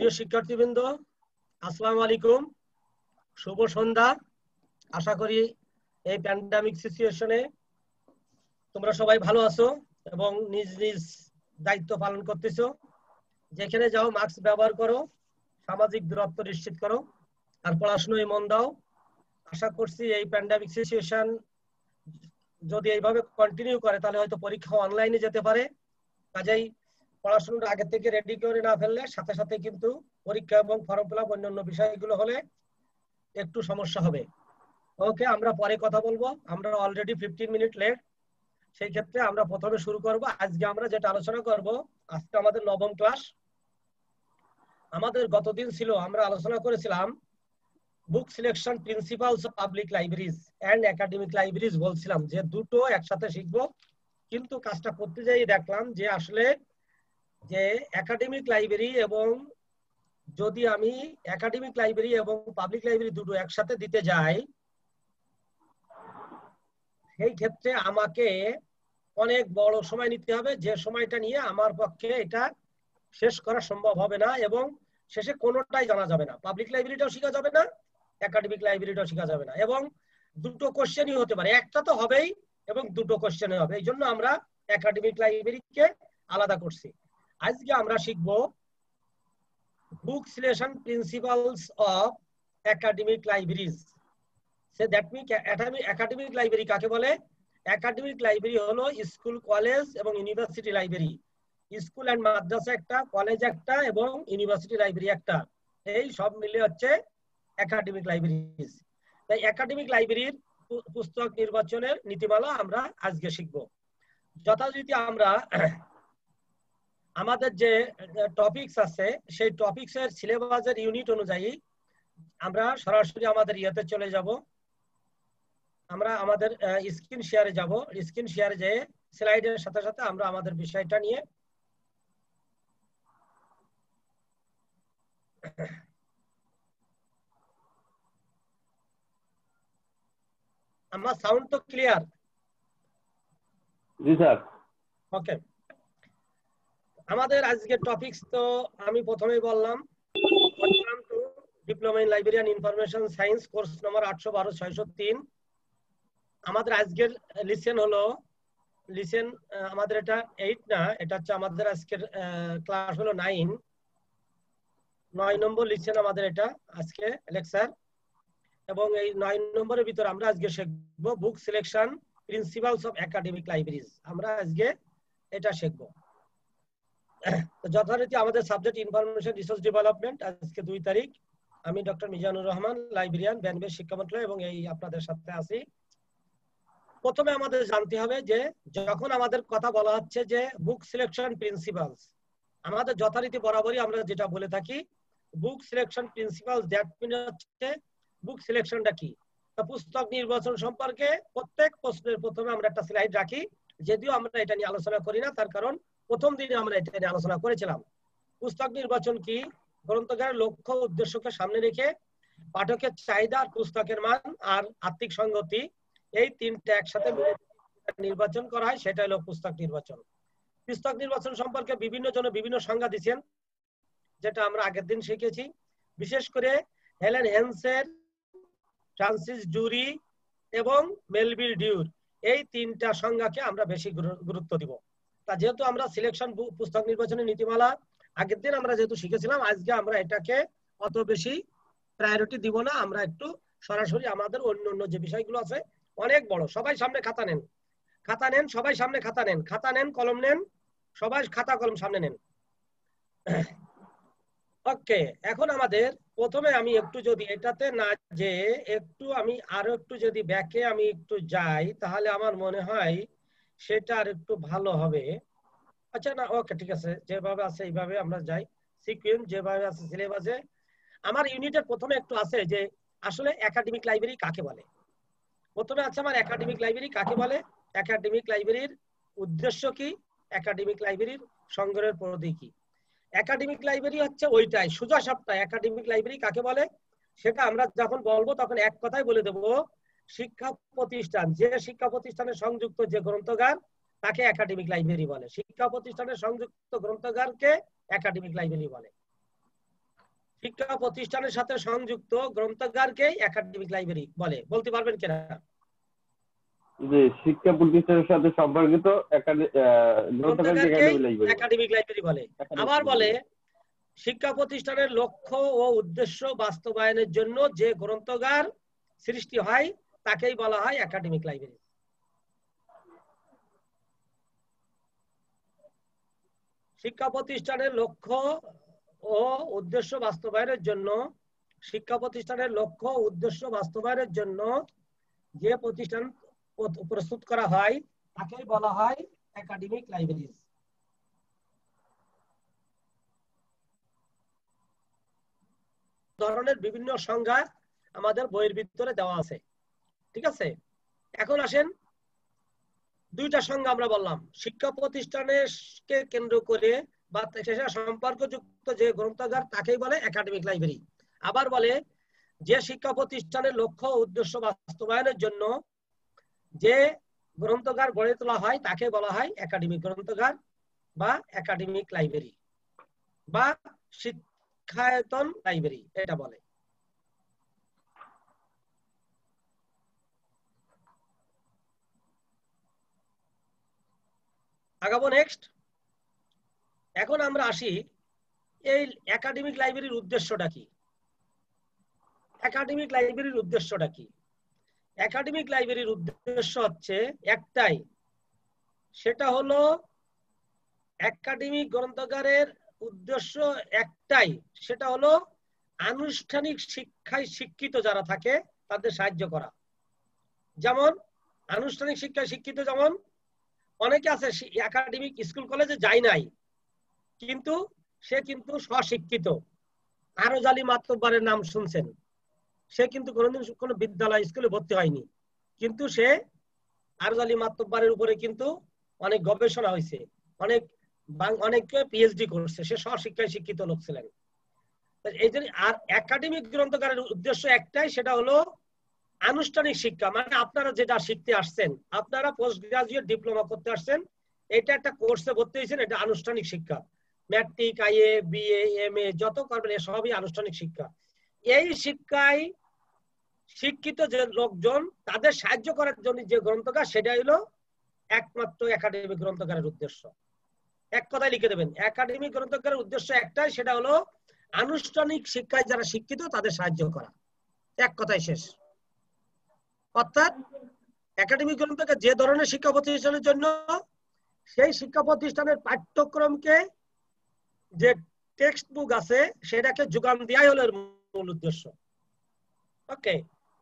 প্রিয় শিক্ষার্থীবৃন্দ, আসসালামু আলাইকুম, শুভ সন্ধ্যা। আশা করি এই প্যান্ডামিক সিচুয়েশনে তোমরা সবাই ভালো আছো এবং নিজ নিজ দায়িত্ব পালন করতেছো। যেখানে যাও মাস্ক ব্যবহার করো, সামাজিক দূরত্ব নিশ্চিত করো আর পড়াশোনায় মন দাও। আশা করছি এই প্যান্ডামিক সিচুয়েশন যদি এইভাবে কন্টিনিউ করে তাহলে হয়তো পরীক্ষা অনলাইনে যেতে পারে। কাজেই পড়াশোনাটা আগে থেকে রেডি করে না ফেললে সাথে সাথে কিন্তু পরীক্ষা এবং ফর্ম ফিল আপ অন্যান্য বিষয়গুলো হলে একটু সমস্যা হবে। ওকে, আমরা পরে কথা বলবো, আমরা অলরেডি 15 মিনিট লেট। সেই ক্ষেত্রে আমরা প্রথমে শুরু করব। আজকে আমরা যেটা আলোচনা করব, আজকে আমাদের নবম ক্লাস। আমাদের গতদিন ছিল, আমরা আলোচনা করেছিলাম book selection principles of public libraries and academic libraries. বলছিলাম যে দুটো একসাথে শিখবো, কিন্তু কাজটা করতে যাই দেখলাম যে আসলে যে একাডেমিক লাইব্রেরি এবং যদি আমি একাডেমিক লাইব্রেরি এবং পাবলিক লাইব্রেরি দুটো একসাথে দিতে যাই, সেই ক্ষেত্রে আমাকে অনেক বড় সময় নিতে হবে, যে সময়টা নিয়ে আমার পক্ষে এটা শেষ করা সম্ভব হবে না এবং শেষে কোনোটাই জানা যাবে না। পাবলিক লাইব্রেরিটাও শেখা যাবে না, একাডেমিক লাইব্রেরিটাও শেখা যাবে না, এবং দুটো কোশ্চেনই হতে পারে, একটা তো হবেই এবং দুটো কোশ্চেনই হবে। এই জন্য আমরা একাডেমিক লাইব্রেরিকে আলাদা করছি। আজকে আমরা শিখব book selection principles of academic libraries. সে দ্যাট মিন একাডেমিক লাইব্রেরি কাকে বলে? একাডেমিক লাইব্রেরি হলো স্কুল, কলেজ এবং ইউনিভার্সিটি লাইব্রেরি। স্কুল এন্ড মাদ্রাসা একটা, কলেজ একটা এবং ইউনিভার্সিটি লাইব্রেরি একটা, এই সব মিলে হচ্ছে একাডেমিক লাইব্রেরি। তাই একাডেমিক লাইব্রেরির পুস্তক নির্বাচনের নীতিমালা আমরা আজকে শিখব। যথারীতি আমরা আমাদের যে টপিকস আছে সেই টপিকসের সিলেবাসের ইউনিট অনুযায়ী আমরা সরাসরি আমাদের ইয়েতে চলে যাব। আমরা আমাদের স্ক্রিন শেয়ারে যাব। স্ক্রিন শেয়ারে যেয়ে স্লাইডের সাথে সাথে আমরা আমাদের বিষয়টা নিয়ে আমার সাউন্ড তো ক্লিয়ার? জি স্যার। ওকে, আমাদের আজকের টপিকস তো আমি প্রথমেই বললাম, welcome to diploma in library and information science, course number 812-603। আমাদের আজকের লিসেন হলো লিসেন, আমাদের এটা 8 না, এটা হচ্ছে আমাদের আজকের ক্লাস হলো 9 নম্বর লিসেন আমাদের এটা আজকে লেকচার। এবং এই 9 নম্বরের ভিতর আমরা আজকে শিখব book selection principles of academic libraries. আমরা আজকে এটা শিখব। যথারীতি আমাদের সাবজেক্ট ইনফরমেশন রিসোর্স ডেভেলপমেন্ট। আজকে 2 তারিখ। আমি ডক্টর মিজানুর রহমান, লাইব্রেরিয়ান, ব্যানবেশ শিক্ষা মন্ত্রণালয়, এবং এই আপনাদের সাথে আছি। প্রথমে আমাদের জানতে হবে যে যখন আমাদের কথা বলা হচ্ছে যে বুক সিলেকশন প্রিন্সিপালস, আমাদের যথারীতি বরাবরই আমরা যেটা বলে থাকি বুক সিলেকশন প্রিন্সিপালস, দ্যাট মিন হচ্ছে বুক সিলেকশনটা কি। পুস্তক নির্বাচন সম্পর্কে প্রত্যেক প্রশ্নের প্রথমে আমরা একটা স্লাইড রাখি, যদিও আমরা এটা নিয়ে আলোচনা করি না, তার কারণ প্রথম দিনে আমরা এটা নিয়ে আলোচনা করেছিলাম। পুস্তক নির্বাচন কি? গ্রন্থকারের লক্ষ্য উদ্দেশ্যকে সামনে রেখে পাঠকের চাহিদা, পুস্তকের মান আর আর্থিক সংগতি, এই তিনটা একসাথে নির্বাচন করা হয়, সেটা হলো পুস্তক নির্বাচন। পুস্তক নির্বাচন সম্পর্কে বিভিন্ন জন বিভিন্ন সংজ্ঞা দিচ্ছেন, যেটা আমরা আগের দিন শিখেছি। বিশেষ করে হেলেন হেন্সের, ফ্রান্সিস ডুরি এবং মেলভিল ডিউর, এই তিনটা সংজ্ঞাকে আমরা বেশি গুরুত্ব দিব। তা যেহেতু আমরা সিলেকশন পুস্তক নির্বাচনের নীতিমালা আগের দিন আমরা যেহেতু শিখেছিলাম, আজকে আমরা এটাকে অত বেশি প্রায়োরিটি দিব না। আমরা একটু সরাসরি আমাদের অন্য যে বিষয়গুলো আছে, অনেক বড়, সবাই সামনে খাতা নেন, খাতা নেন, সবাই সামনে খাতা নেন, খাতা নেন, কলম নেন, সবাই খাতা কলম সামনে নেন। ওকে, এখন আমাদের প্রথমে আমি একটু যদি এটাতে না যে একটু আমি আরো একটু যদি ব্যাকে আমি একটু যাই, তাহলে আমার মনে হয় সেটা আর একটু ভালো হবে। আচ্ছা না, ওকে ঠিক আছে, যেভাবে আছে এইভাবে আমরা যাই, সিকোয়েন্স যেভাবে আছে সিলেবাসে। আমার ইউনিটের প্রথমে একটু আছে যে আসলে একাডেমিক লাইব্রেরি কাকে বলে। প্রথমে আছে আমার একাডেমিক লাইব্রেরি কাকে বলে, একাডেমিক লাইব্রেরির উদ্দেশ্য কি, একাডেমিক লাইব্রেরির সংগ্রহের পদ্ধতি কি। একাডেমিক লাইব্রেরি হচ্ছে ওইটাই সোজা সাপটা, একাডেমিক লাইব্রেরি কাকে বলে সেটা আমরা যখন বলবো তখন এক কথাই বলে দেবো, শিক্ষা প্রতিষ্ঠান, যে শিক্ষা প্রতিষ্ঠানে সংযুক্ত যে গ্রন্থাগার তাকে একাডেমিক লাইব্রেরি বলে। শিক্ষা প্রতিষ্ঠানের সংযুক্ত গ্রন্থাগারকে একাডেমিক লাইব্রেরি বলে। শিক্ষা প্রতিষ্ঠানের সাথে সংযুক্ত গ্রন্থাগারকে একাডেমিক লাইব্রেরি বলে, বলতে পারবেন কিনা? যে শিক্ষা প্রতিষ্ঠানের সাথে সম্পর্কিত গ্রন্থাগারকে একাডেমিক লাইব্রেরি বলে। আবার বলে শিক্ষা প্রতিষ্ঠানের লক্ষ্য ও উদ্দেশ্য বাস্তবায়নের জন্য যে গ্রন্থাগার সৃষ্টি হয় তাকেই বলা হয় একাডেমিক লাইব্রেরি। শিক্ষা প্রতিষ্ঠানের লক্ষ্য ও উদ্দেশ্য বাস্তবায়নের জন্য যে প্রতিষ্ঠান প্রস্তুত করা হয় তাকেই বলা হয় একাডেমিক লাইব্রেরি। ধরনের বিভিন্ন সংজ্ঞা আমাদের বইয়ের ভিতরে দেওয়া আছে, ঠিক আছে। এখন আসেন, দুইটা সংজ্ঞা আমরা বললাম, শিক্ষা প্রতিষ্ঠানকে কেন্দ্র করে বা সম্পর্কযুক্ত যে গ্রন্থাগার তাকেই বলে একাডেমিক লাইব্রেরি। আবার বলে যে শিক্ষা প্রতিষ্ঠানের লক্ষ্য উদ্দেশ্য বাস্তবায়নের জন্য যে গ্রন্থাগার গড়ে তোলা হয় তাকে বলা হয় একাডেমিক গ্রন্থাগার বা একাডেমিক লাইব্রেরি বা শিক্ষায়তন লাইব্রেরি এটা বলে। আগাবো নেক্সট। এখন আমরা আসি এই একাডেমিক লাইব্রেরির উদ্দেশ্যটা কি। একাডেমিক লাইব্রেরির উদ্দেশ্যটা কি? একাডেমিক লাইব্রেরির উদ্দেশ্য হচ্ছে একটাই, সেটা হলো একাডেমিক গ্রন্থাগারের উদ্দেশ্য একটাই, সেটা হলো আনুষ্ঠানিক শিক্ষায় শিক্ষিত যারা থাকে তাদের সাহায্য করা। যেমন আনুষ্ঠানিক শিক্ষায় শিক্ষিত, যেমন অনেকে আছে একাডেমিক স্কুল কলেজে যায় নাই কিন্তু সে কিন্তু স্বশিক্ষিত। আরজ আলী মাতব্বরের নাম শুনছেন, সে কিন্তু কোনোদিন কোনো বিদ্যালয় স্কুলে ভর্তি হয়নি, কিন্তু সে আরজ আলী মাতব্বরের উপরে কিন্তু অনেক গবেষণা হয়েছে, অনেকে পিএইচডি করছে, সে স্বশিক্ষায় শিক্ষিত লোক ছিলেন। এই জন্য আর একাডেমিক গ্রন্থাগারের উদ্দেশ্য একটাই, সেটা হলো আনুষ্ঠানিক শিক্ষা। মানে আপনারা যেটা শিখতে আসছেন, আপনারা পোস্ট গ্রাজুয়েট ডিপ্লোমা করতে আসছেন, এটা একটা কোর্সে ভর্তি হয়েছেন, এটা আনুষ্ঠানিক শিক্ষা। ম্যাট্রিক, আইএ, বিএ, এমএ যত করবেন সবই আনুষ্ঠানিক শিক্ষা। এই শিক্ষায় শিক্ষিত যে লোকজন তাদের সাহায্য করার জন্য যে গ্রন্থাগার, সেটাই হলো একমাত্র একাডেমিক গ্রন্থাগারের উদ্দেশ্য। এক কথায় লিখে দেবেন, একাডেমিক গ্রন্থাগারের উদ্দেশ্য একটাই, সেটা হলো আনুষ্ঠানিক শিক্ষায় যারা শিক্ষিত তাদের সাহায্য করা। এক কথায় শেষ। অর্থাৎ একাডেমিক গ্রন্থাগার যে ধরনের শিক্ষা প্রতিষ্ঠানের জন্য, সেই শিক্ষা প্রতিষ্ঠানের পাঠ্যক্রমকে যে টেক্সট বুক আছে সেটাকে যোগান দেওয়াই হলো এর মূল উদ্দেশ্য। ওকে,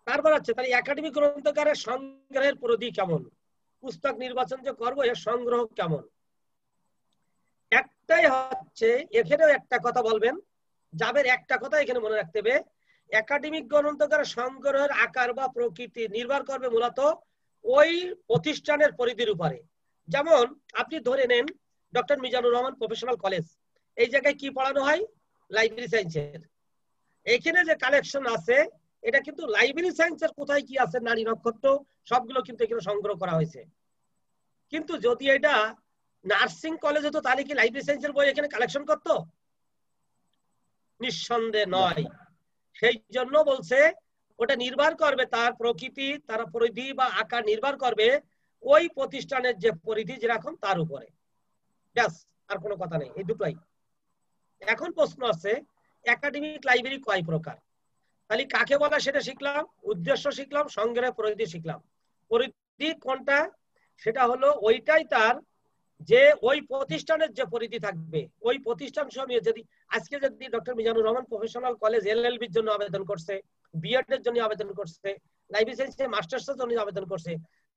তারপর হচ্ছে তাহলে একাডেমিক গ্রন্থাগারের সংগ্রহের পরিধি কেমন, পুস্তক নির্বাচন যে করবো এর সংগ্রহ কেমন। একটাই হচ্ছে, এখানেও একটা কথা বলবেন, যাবের একটা কথা এখানে মনে রাখতে হবে, একাডেমিক গ্রন্থাগারের সংগ্রহের আকার বা প্রকৃতি নির্ভর করবে মূলত ওই প্রতিষ্ঠানের পরিধির উপরে। যেমন আপনি ধরে নেন doctor Mizanur Rahman professional college, এই জায়গায় কি পড়ানো হয়? লাইব্রেরি সায়েন্সের। এখানে যে কালেকশন আছে এটা কিন্তু লাইব্রেরি সায়েন্সের কোথায় কি আছে, নারী নক্ষত্র সবগুলো কিন্তু এখানে সংগ্রহ করা হয়েছে। কিন্তু যদি এটা নার্সিং কলেজ হতো তাহলে কি লাইব্রেরি সায়েন্সের বই এখানে কালেকশন করতো? নিঃসন্দেহে নয়। সেই জন্য বলছে ওটা নির্ভর করবে তার প্রকৃতি, তার পরিধি বা আকার নির্ভর করবে ওই প্রতিষ্ঠানের যে পরিধি যেরকম তার উপরে। ব্যাস, আর কোনো কথা নেই, এই দুটোই। এখন প্রশ্ন আছে একাডেমিক লাইব্রেরি কয় প্রকার? তাহলে কাকে বলা সেটা শিখলাম, উদ্দেশ্য শিখলাম, সংগ্রহের পরিধি শিখলাম। পরিধি কোনটা? সেটা হলো ওইটাই তার যে ওই প্রতিষ্ঠানের যে পরিধি থাকবে, ওই প্রতিষ্ঠান সমিয়ে যদি আজকে যদি doctor Mizanur Rahman professional college এলএলবির জন্য আবেদন করছে, বিএড এর জন্য আবেদন করছে, লাইব্রেরি সায়েন্সে মাস্টার্সের জন্য আবেদন করছে,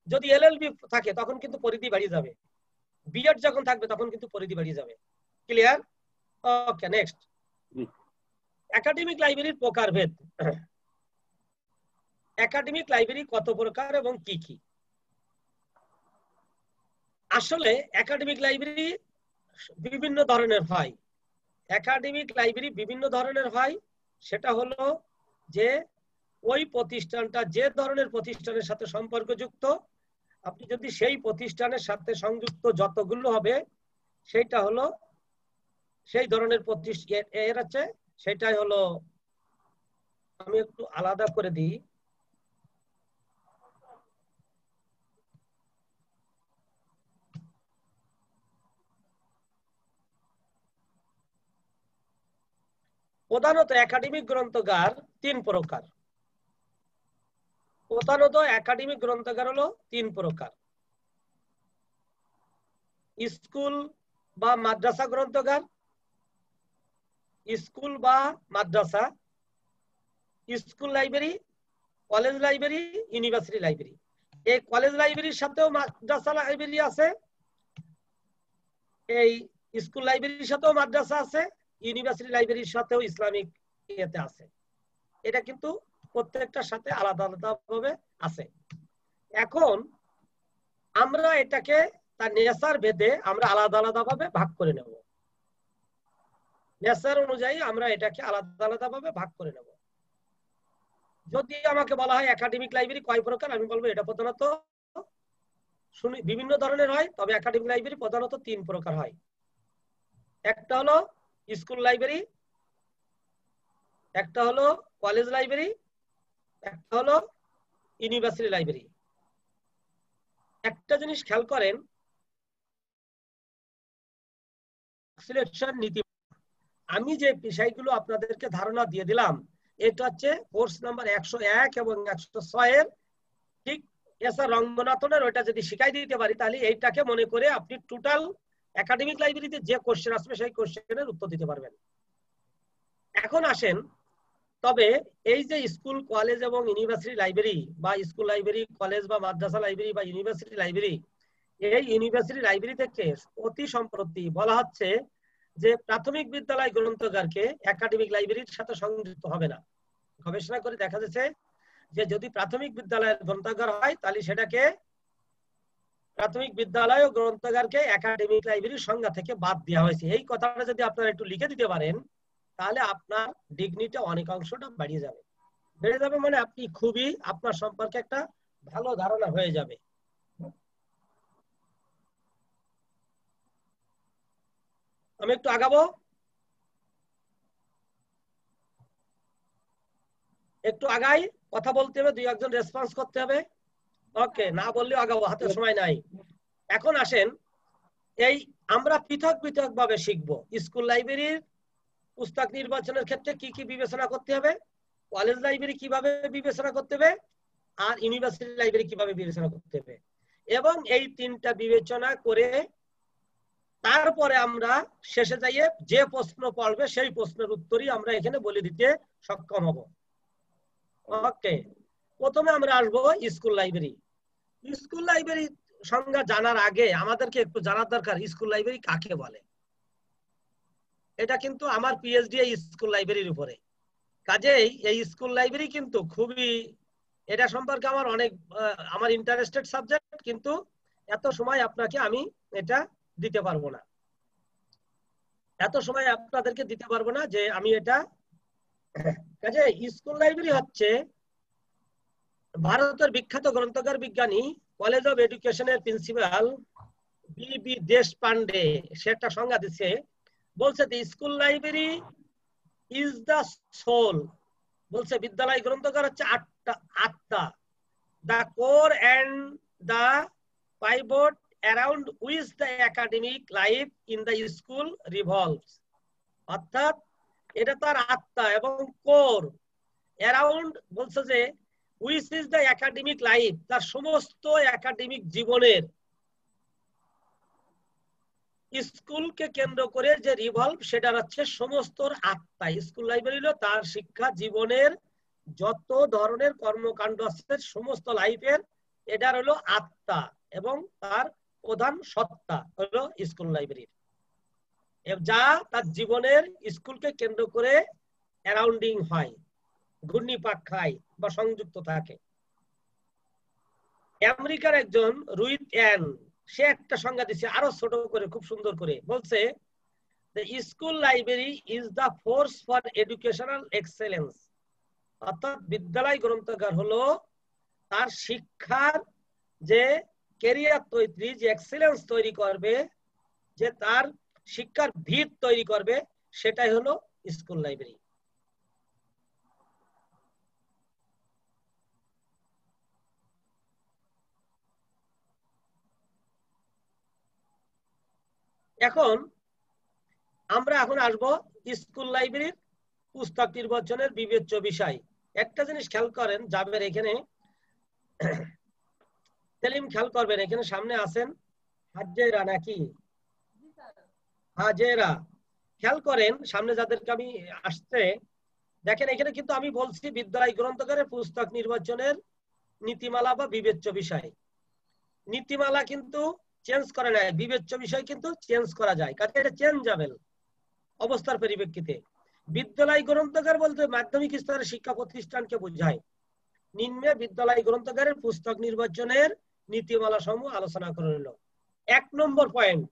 যদি এলএলবি থাকে তখন কিন্তু পরিধি বাড়িয়ে যাবে, বিএড যখন থাকবে তখন কিন্তু পরিধি বাড়িয়ে যাবে। ক্লিয়ার? ওকে, নেক্সট। একাডেমিক লাইব্রেরির প্রকারভেদ। একাডেমিক লাইব্রেরি কত প্রকার এবং কি কি? আসলে একাডেমিক লাইব্রেরি বিভিন্ন ধরনের হয়। একাডেমিক লাইব্রেরি বিভিন্ন ধরনের হয়, সেটা হলো যে ওই প্রতিষ্ঠানটা যে ধরনের প্রতিষ্ঠানের সাথে সম্পর্কযুক্ত, আপনি যদি সেই প্রতিষ্ঠানের সাথে সংযুক্ত যতগুলো হবে সেইটা হলো সেই ধরনের প্রতিষ্ঠান। এর হচ্ছে সেটাই হলো, আমি একটু আলাদা করে দিই। প্রধানত একাডেমিক গ্রন্থাগার 3 প্রকার। প্রধানত একাডেমিক গ্রন্থাগার হলো 3 প্রকার। স্কুল বা মাদ্রাসা গ্রন্থাগার, স্কুল বা মাদ্রাসা, school library, college library, university library. এই কলেজ লাইব্রেরির সাথেও মাদ্রাসা লাইব্রেরি আছে, এই স্কুল লাইব্রেরির সাথেও মাদ্রাসা আছে, ইউনিভার্সিটি লাইব্রেরির সাথেও ইসলামিক ইয়েতে আছে। এটা কিন্তু প্রত্যেকটার সাথে আলাদা আলাদা ভাবে আছে। এখন আমরা এটাকে তার নেচার ভেদে আমরা আলাদা আলাদা ভাবে ভাগ করে নেব। নেচার অনুযায়ী আমরা এটাকে আলাদা আলাদা ভাবে ভাগ করে নেব। যদি আমাকে বলা হয় একাডেমিক লাইব্রেরি কয় প্রকার, আমি বলবো এটা প্রধানত শুনি বিভিন্ন ধরনের হয়, তবে একাডেমিক লাইব্রেরি প্রধানত 3 প্রকার হয়। একটা হলো স্কুল লাইব্রেরি, একটা হলো কলেজ লাইব্রেরি, একটা হলো ইউনিভার্সিটি লাইব্রেরি। একটা জিনিস খেয়াল করেন, সিলেকশন নীতি, আমি যে বিষয়গুলো আপনাদেরকে ধারণা দিয়ে দিলাম, এটা হচ্ছে কোর্স নাম্বার 101 এবং 106 এর ঠিক এসা রঙ্গনাথনের ওইটা যদি শিখাই দিতে পারি, তাহলে এইটাকে মনে করে আপনি টোটাল একাডেমিক লাইব্রেরিতে যে কোশ্চেন আসবে সেই কোশ্চেনের উত্তর দিতে পারবেন। এখন আসেন, তবে এই যে স্কুল, কলেজ এবং ইউনিভার্সিটি লাইব্রেরি বা স্কুল লাইব্রেরি, কলেজ বা মাদ্রাসা লাইব্রেরি বা ইউনিভার্সিটি লাইব্রেরি, এই ইউনিভার্সিটি লাইব্রেরি থেকে অতি সম্প্রতি বলা হচ্ছে যে প্রাথমিক বিদ্যালয় গ্রন্থাগারকে একাডেমিক লাইব্রেরির সাথে সংযুক্ত হবে না। গবেষণা করে দেখা যাচ্ছে যে যদি প্রাথমিক বিদ্যালয়ের গ্রন্থাগার হয়, তাহলে সেটাকে প্রাথমিক বিদ্যালয় ও গ্রন্থাগারকে একাডেমিক লাইব্রেরির সংজ্ঞা থেকে বাদ দেওয়া হয়েছে। এই কথাটা যদি আপনারা একটু লিখে দিতে পারেন, তাহলে আপনার ডিগনিটা অনেকাংশটা বাড়িয়ে যাবে। বেড়ে যাবে মানে আপনি খুবই আপনার সম্পর্কে একটা ভালো ধারণা হয়ে যাবে। আমি একটু আগাবো, একটু আগাই, কথা বলতে হবে, 2-1 জন রেসপন্স করতে হবে। ওকে, না বললেও আগাবো, হাতে সময় নাই। এখন আসেন, এই আমরা পৃথক পৃথক ভাবে শিখবো। স্কুল লাইব্রেরির পুস্তক নির্বাচনের ক্ষেত্রে কি কি বিবেচনা করতে হবে, কলেজ লাইব্রেরি কিভাবে বিবেচনা করতে হবে, আর ইউনিভার্সিটি লাইব্রেরি কিভাবে বিবেচনা করতে হবে, এবং এই 3টা বিবেচনা করে তারপরে আমরা শেষে যাইয়ে যে প্রশ্ন পড়বে সেই প্রশ্নের উত্তরই আমরা এখানে বলে দিতে সক্ষম হব। ওকে, প্রথমে আমরা আসবো স্কুল লাইব্রেরি। স্কুল লাইব্রেরি সংজ্ঞা জানার আগে আমাদেরকে একটু জানার দরকার স্কুল লাইব্রেরি কাকে বলে। এটা কিন্তু আমার পিএইচডি এই স্কুল লাইব্রেরির উপরে, কাজেই এই স্কুল লাইব্রেরি কিন্তু খুবই, এটা সম্পর্কে আমার অনেক আমার ইন্টারেস্টেড সাবজেক্ট, কিন্তু এত সময় আপনাকে আমি এটা দিতে পারবো না, এত সময় আপনাদেরকে দিতে পারবো না যে আমি এটা। কাজে স্কুল লাইব্রেরি হচ্ছে ভারতের বিখ্যাত গ্রন্থাগার বিজ্ঞানী, কলেজ অফ এডুকেশনের প্রিন্সিপাল বি দেশপান্ডে সে একটা সংজ্ঞা দিচ্ছে, বলছে যে school library is the soul, বলছে বিদ্যালয় গ্রন্থাগার হচ্ছে আত্মা, the core and the pivot around which the academic life in the school revolves. অর্থাৎ এটা তার আত্মা এবং কোর, অ্যারাউন্ড বলছে যে which is the academic life, তার সমস্ত একাডেমিক জীবনের স্কুলকে কেন্দ্র করে যে রিভলভ, সেটা হচ্ছে সমস্ত আত্মা। স্কুল লাইব্রেরি হলো তার শিক্ষা জীবনের যত ধরনের কর্মকাণ্ড আছে সমস্ত লাইফের, এটার হলো আত্মা এবং তার প্রধান সত্তা হলো স্কুল লাইব্রেরি, যা তার জীবনের স্কুলকে কেন্দ্র করে অ্যারাউন্ডিং হয়, ঘূর্ণিপাক খায় বা সংযুক্ত থাকে। আমেরিকার একজন রুইথ অ্যান সে একটা সংজ্ঞা দিচ্ছে আরো ছোট করে, খুব সুন্দর করে বলছে, the school library is the force for educational excellence, অর্থাৎ বিদ্যালয় গ্রন্থাগার হলো তার শিক্ষার যে ক্যারিয়ার তৈরি, যে এক্সেলেন্স তৈরি করবে, যে তার শিক্ষার ভিত তৈরি করবে, সেটাই হলো স্কুল লাইব্রেরি। এখন আমরা আসবো স্কুল লাইব্রেরির পুস্তক নির্বাচনের বিবেচ্য বিষয়। একটা জিনিস খেয়াল করেন, যাবেন এখানে সেলিম খেয়াল করবেন, এখানে সামনে আছেন হাজেরা নাকি হাজেরা, খেয়াল করেন সামনে যাদেরকে আমি আসছে দেখেন, এখানে কিন্তু আমি বলছি বিদ্যালয় গ্রন্থাগারের পুস্তক নির্বাচনের নীতিমালা বা বিবেচ্য বিষয়। নীতিমালা কিন্তু চেঞ্জ করা যায়, বিবেচ্য বিষয় কিন্তু চেঞ্জ করা যায়, কারণ এটা চেঞ্জেবল অবস্থার পরিপ্রেক্ষিতে। বিদ্যালয় গ্রন্থাগার বলতে মাধ্যমিক স্তরের শিক্ষা প্রতিষ্ঠানকে বোঝায়। নিম্নে বিদ্যালয় গ্রন্থাগারের পুস্তক নির্বাচনের নীতিমালা সমূহ আলোচনা করে নিল। 1 নম্বর পয়েন্ট,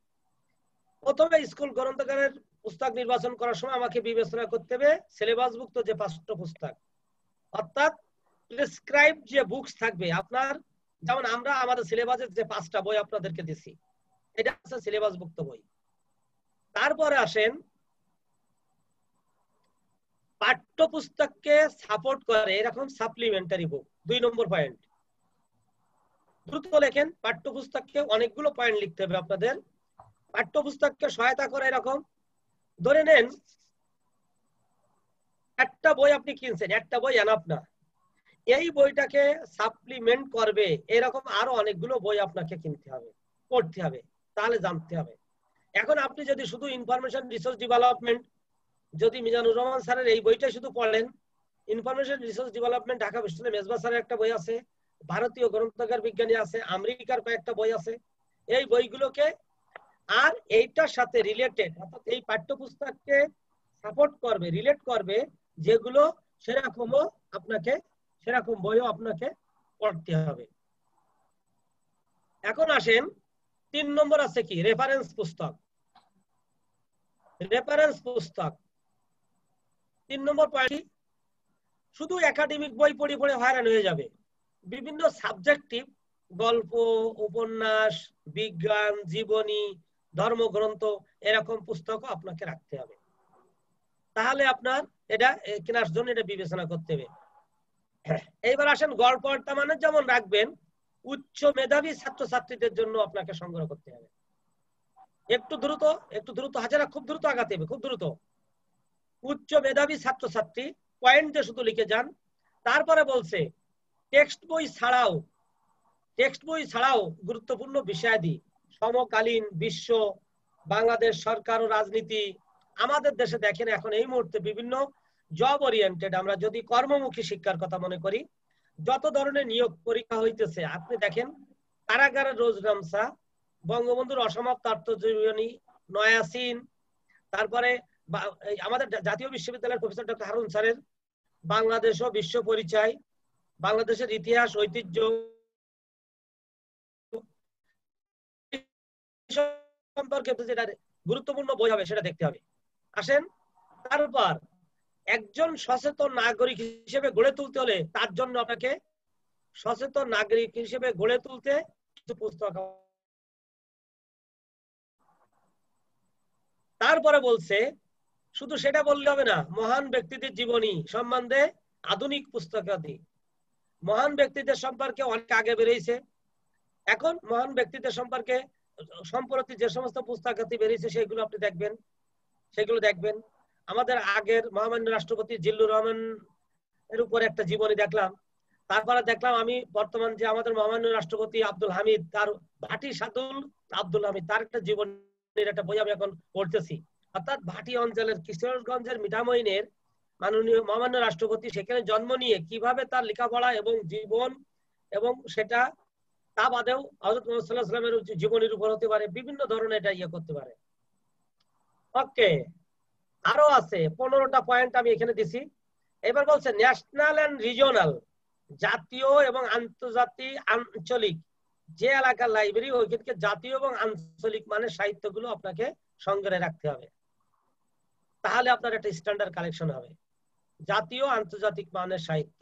প্রথমে স্কুল গ্রন্থাগারের পুস্তক নির্বাচন করার সময় আমাকে বিবেচনা করতে হবে সিলেবাসভুক্ত যে পাঠ্যপুস্তক, অর্থাৎ প্রেসক্রাইব যে বুকস থাকবে আপনার। যেমন আমরা আমাদের সিলেবাসের যে 5টা বই আপনাদেরকে দিছি, এটা হচ্ছে সিলেবাসভুক্ত বই। তারপরে আসেন পাঠ্যপুস্তককে সাপোর্ট করে এরকম সাপ্লিমেন্টারি বুক, 2 নম্বর পয়েন্ট। দ্রুত লেখেন, পাঠ্যপুস্তককে অনেকগুলো পয়েন্ট লিখতে হবে আপনাদের। পাঠ্যপুস্তককে সহায়তা করে এরকম, ধরে নেন একটা বই আপনি কিনছেন, একটা বই এনাফ না, এই বইটাকে সাপ্লিমেন্ট করবে এরকম আরো অনেকগুলো বই আপনাকে কিনতে হবে, পড়তে হবে, তাহলে জানতে হবে। এখন আপনি যদি শুধু ইনফরমেশন রিসার্চ ডেভেলপমেন্ট, যদি মিজানুর রহমান স্যারের এই বইটা শুধু পড়েন, ইনফরমেশন রিসার্চ ডেভেলপমেন্ট ঢাকা বিশ্ববিদ্যালয় মেজবা স্যারের একটা বই আছে, ভারতীয় গ্রন্থাগার বিজ্ঞানী আছে, আমেরিকার কয়েকটা বই আছে, এই বইগুলোকে আর এইটার সাথে রিলেটেড, অর্থাৎ এই পাঠ্যপুস্তককে সাপোর্ট করবে, রিলেট করবে যেগুলো, সেরকমও আপনাকে, সেরকম বইও আপনাকে পড়তে হবে। এখন আসেন 3 নম্বর আছে কি, রেফারেন্স পুস্তক। রেফারেন্স পুস্তক 3 নম্বর পয়েন্ট, শুধু একাডেমিক বই পড়ে পড়ে হয়রান হয়ে যাবে। বিভিন্ন সাবজেক্টিভ গল্প, উপন্যাস, বিজ্ঞান, জীবনী, ধর্মগ্রন্থ এরকম পুস্তকও আপনাকে রাখতে হবে, তাহলে আপনার এটা কেনার জন্য এটা বিবেচনা করতে হবে। এইবার আসেন গল্প মানে যেমন রাখবেন, উচ্চ মেধাবী ছাত্রছাত্রীদের জন্য আপনাকে সংগ্রহ করতে হবে। একটু দ্রুত হাজারা, খুব দ্রুত আগাতে হবে, খুব দ্রুত। উচ্চ মেধাবী ছাত্রছাত্রী পয়েন্ট দিয়ে শুধু লিখে যান। তারপরে বলছে টেক্সট বই ছাড়াও গুরুত্বপূর্ণ বিষয়াদি, সমকালীন বিশ্ব, বাংলাদেশ সরকার ও রাজনীতি। আমাদের দেশে দেখেন এখন এই মুহূর্তে বিভিন্ন জব ওরিয়েন্টেড, আমরা যদি কর্মমুখী শিক্ষার কথা মনে করি, যত ধরনের নিয়োগ পরীক্ষা হইতেছে, আপনি দেখেন কারাগারের রোজ রামসা, বঙ্গবন্ধুর অসমাপ্ত আত্মজীবনী, নয়াসিন, তারপরে আমাদের জাতীয় বিশ্ববিদ্যালয়ের প্রফেসর ডক্টর হারুন স্যারের বাংলাদেশ ও বিশ্ব পরিচয়, বাংলাদেশের ইতিহাস ঐতিহ্য সম্পর্কে যেটা গুরুত্বপূর্ণ বই হবে সেটা দেখতে হবে। আসেন, তারপর একজন সচেতন নাগরিক হিসেবে গড়ে তুলতে হলে, তার জন্য আপনাকে সচেতন নাগরিক হিসেবে গড়ে তুলতে কিছু পুস্তক। তারপরে বলছে শুধু সেটা বললে হবে না, মহান ব্যক্তিদের জীবনী সম্বন্ধে আধুনিক পুস্তকাদি, মহান ব্যক্তিদের সম্পর্কে অনেক আগে বেরিয়েছে, এখন মহান ব্যক্তিদের সম্পর্কে সম্প্রতি যে সমস্ত পুস্তকাদি বেরিয়েছে সেগুলো আপনি দেখবেন, সেগুলো দেখবেন। আমাদের আগের মহামান্য রাষ্ট্রপতি জিল্লুর রহমান এর উপর একটা জীবনী দেখলাম। তারপরে দেখলাম আমি বর্তমান যে আমাদের মহামান্য রাষ্ট্রপতি আব্দুল হামিদ, তার ভাটি সাদুল আব্দুল হামিদ, তার একটা জীবনের একটা বই আমি এখন পড়তেছি। অর্থাৎ ভাটি অঞ্চলের কিশোরগঞ্জের মিঠামইনের মাননীয় মহামান্য রাষ্ট্রপতি সেখানে জন্ম নিয়ে কিভাবে তার লেখাপড়া এবং জীবন, এবং সেটা তা বাদেও হযরত মুহাম্মদ সাল্লাল্লাহু আলাইহি ওয়াসাল্লামের জীবনের উপর হতে পারে, বিভিন্ন ধরনের এটা ইয়ে করতে পারে। ওকে, আরো আছে 15টা পয়েন্ট আমি এখানে দিছি। এবার বলছে ন্যাশনাল এন্ড রিজিওনাল, জাতীয় এবং আন্তর্জাতিক আঞ্চলিক যে এলাকার লাইব্রেরি, ওইখানকে জাতীয় এবং আঞ্চলিক মানের সাহিত্যগুলো আপনাকে সংগ্রহে রাখতে হবে, তাহলে আপনার একটা স্ট্যান্ডার্ড কালেকশন হবে, জাতীয় আন্তর্জাতিক মানের সাহিত্য।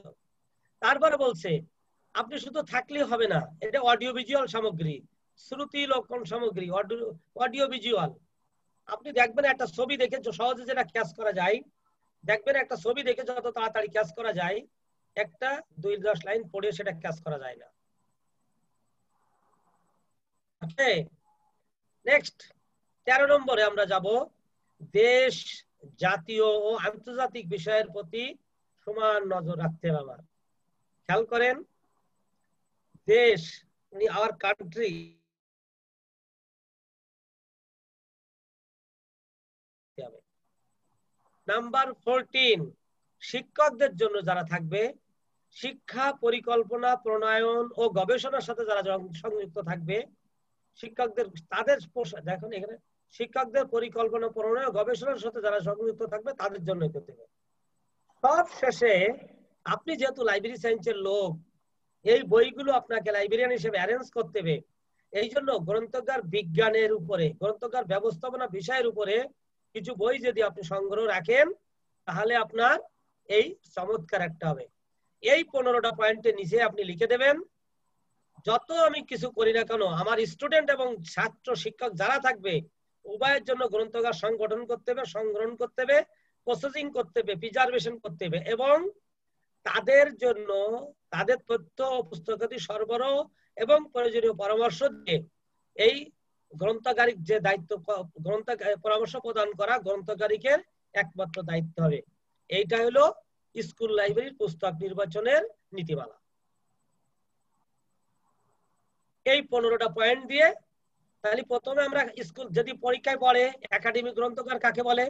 তারপরে বলছে আপনি শুধু থাকলেই হবে না, এটা অডিও ভিজুয়াল সামগ্রী, শ্রুতি লক্ষণ সামগ্রী, অডিও ভিজুয়াল। আপনি দেখবেন একটা ছবি দেখে সহজে যেটা ক্যাচ করা যায়, দেখবেন একটা ছবি দেখে যত তাড়াতাড়ি ক্যাচ করা যায়, একটা 2-10 লাইন পড়ে সেটা ক্যাচ করা যায় না। ওকে, নেক্সট 13 নম্বরে আমরা যাব দেশ, জাতীয় ও আন্তর্জাতিক বিষয়ের প্রতি সমান নজর রাখতে হবে। আমার খেয়াল করেন, দেশ, আওয়ার কান্ট্রি, নাম্বার 14, শিক্ষকদের জন্য যারা থাকবে, শিক্ষা পরিকল্পনা প্রণয়ন ও গবেষণার সাথে যারা সংযুক্ত থাকবে, শিক্ষকদের তাদের দেখুন এখানে শিক্ষকদের পরিকল্পনা প্রণয়ন ও গবেষণার সাথে যারা সংযুক্ত থাকবে তাদের জন্য করতে হবে। সব শেষে আপনি যেহেতু লাইব্রেরি সায়েন্সের লোক, এই বইগুলো আপনাকে লাইব্রেরিয়ান হিসেবে অ্যারেঞ্জ করতে হবে। এই জন্য গ্রন্থাগার বিজ্ঞানের উপরে, গ্রন্থাগার ব্যবস্থাপনা বিষয়ের উপরে কিছু বই যদি আপনি সংগ্রহ রাখেন, তাহলে আপনার এই চমৎকার একটা হবে। এই 15টা পয়েন্টের নিচে আপনি লিখে দেবেন, যত আমি কিছু করি না কেন, আমার স্টুডেন্ট এবং ছাত্র শিক্ষক যারা থাকবে উভয়ের জন্য গ্রন্থাগার সংগঠন করতে হবে, সংগ্রহণ করতে হবে, প্রসেসিং করতে হবে, প্রিজার্ভেশন করতে হবে, এবং তাদের জন্য তাদের তথ্য ও পুস্তকাদি সরবরাহ এবং প্রয়োজনীয় পরামর্শ দিয়ে এই গ্রন্থাগারিক যে দায়িত্ব, পরামর্শ প্রদান করা গ্রন্থাগারিকের একমাত্র দায়িত্ব হবে। এইটা হলো স্কুল লাইব্রেরির পুস্তক নির্বাচনের নীতিমালা। এই 15টা পয়েন্ট দিয়ে তাহলে প্রথমে আমরা স্কুল যদি পরীক্ষায় পড়ে একাডেমিক গ্রন্থাগার কাকে বলে,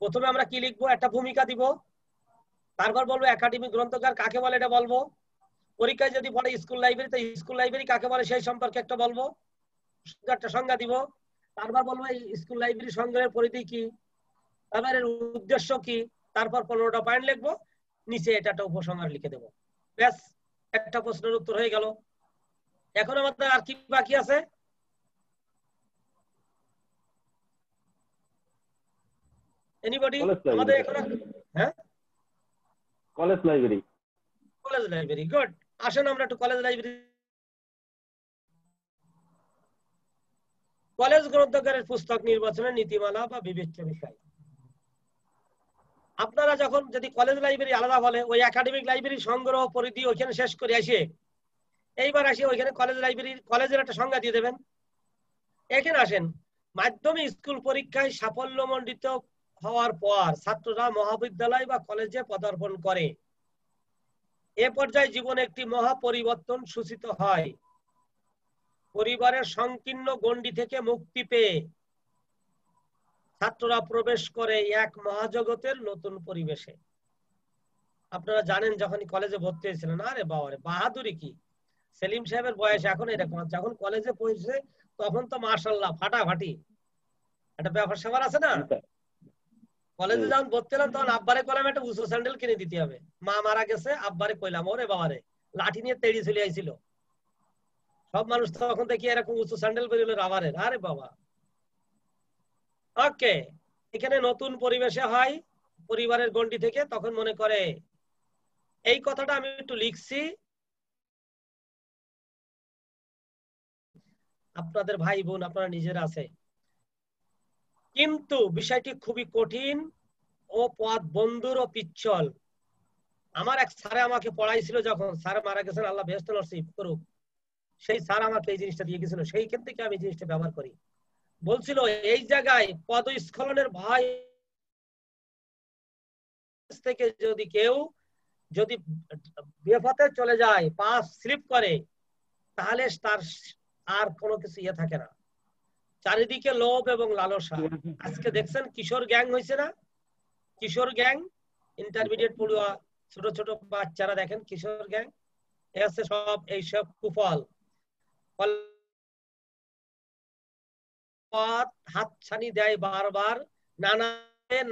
প্রথমে আমরা কি লিখবো, একটা ভূমিকা দিব, তারপর বলবো একাডেমিক গ্রন্থাগার কাকে বলে এটা বলবো। পরীক্ষায় যদি পড়ে স্কুল লাইব্রেরি, তো স্কুল লাইব্রেরি কাকে বলে সেই সম্পর্কে একটা বলবো, একটা সংজ্ঞা দিব, তারপর বলবো এই স্কুল লাইব্রেরি সংগ্রহের পরিধি কি, তারপর এর উদ্দেশ্য কি, তারপর 15টা পয়েন্ট লিখবো, নিচে এটা একটা উপসংহার লিখে দেবো। ব্যাস, একটা প্রশ্নের উত্তর হয়ে গেল। এখন আমাদের আর কি বাকি আছে? এনিবডি? আমাদের এখন হ্যাঁ, college library. College library, good. আসেন আমরা একটু কলেজ লাইব্রেরি। কলেজ গ্রন্থাগারের পুস্তক নির্বাচনের নীতিমালা বা বিবেচ্য বিষয়। আপনারা যখন যদি কলেজ লাইব্রেরি আলাদা বলে, ওই একাডেমিক লাইব্রেরি সংগ্রহ পরিধি ওইখানে শেষ করে আসে, এইবার আসি ওইখানে কলেজ লাইব্রেরির কলেজের একটা সংজ্ঞা দিয়ে দেবেন। এখানে আসেন, মাধ্যমিক স্কুল পরীক্ষায় সাফল্যমণ্ডিত হওয়ার পর ছাত্ররা মহাবিদ্যালয় বা কলেজে পদার্পণ করে। এ পর্যায়ে জীবনে একটি মহা পরিবর্তন সূচিত হয়। পরিবারের সংকীর্ণ গণ্ডি থেকে মুক্তি পেয়ে ছাত্ররা প্রবেশ করে এক মহাজগতের নতুন পরিবেশে। আপনারা জানেন যখন কলেজে ভর্তি হয়েছিলেন, আরে বাবারে বাহাদুরি কি, সেলিম সাহেবের বয়স এখন এরকম, যখন কলেজে পৌঁছে তখন তো মাশাআল্লাহ ফাটাফাটি একটা ব্যাপার স্যাপার আছে না। কলেজে যখন ভর্তি হলাম তখন আব্বারে কইলাম একটা উঁচু স্যান্ডেল কিনে দিতে হবে, মা মারা গেছে, আব্বারে কইলাম, ওরে বাবারে লাঠি নিয়ে তেড়ি চলে আইছিল। সব মানুষ তখন দেখি এরকম উঁচু স্যান্ডেল বেরিয়ে রাবারের, আরে বাবা। ওকে, এখানে নতুন পরিবেশে হয় পরিবারের গণ্ডি থেকে, তখন মনে করে এই কথাটা আমি একটু লিখছি, আপনাদের ভাই বোন আপনারা নিজেরা আছে, কিন্তু বিষয়টি খুবই কঠিন ও পথ বন্ধুর ও পিচ্ছল। আমার এক স্যারে আমাকে পড়াইছিল, যখন স্যার মারা গেছেন, আল্লাহ বেহেশতে নসিব করুক, সেই স্যার আমাকে এই জিনিসটা দিয়ে গেছিল, সেইখান থেকে আমি জিনিসটা ব্যবহার করি। বলছিল এই জায়গায় পদস্খলনের ভয় থেকে যদি কেউ যদি বেপথে চলে যায়, পা স্লিপ করে, তাহলে তার আর কোনো কিছু ইয়ে থাকে না। চারিদিকে লোভ এবং লালসা। আজকে দেখছেন কিশোর গ্যাং হয়েছে না, কিশোর গ্যাং, ইন্টারমিডিয়েট পড়ুয়া ছোট ছোট বাচ্চারা, দেখেন কিশোর গ্যাং, এসে সব এইসব কুফল হাতছানি দেয় বারবার,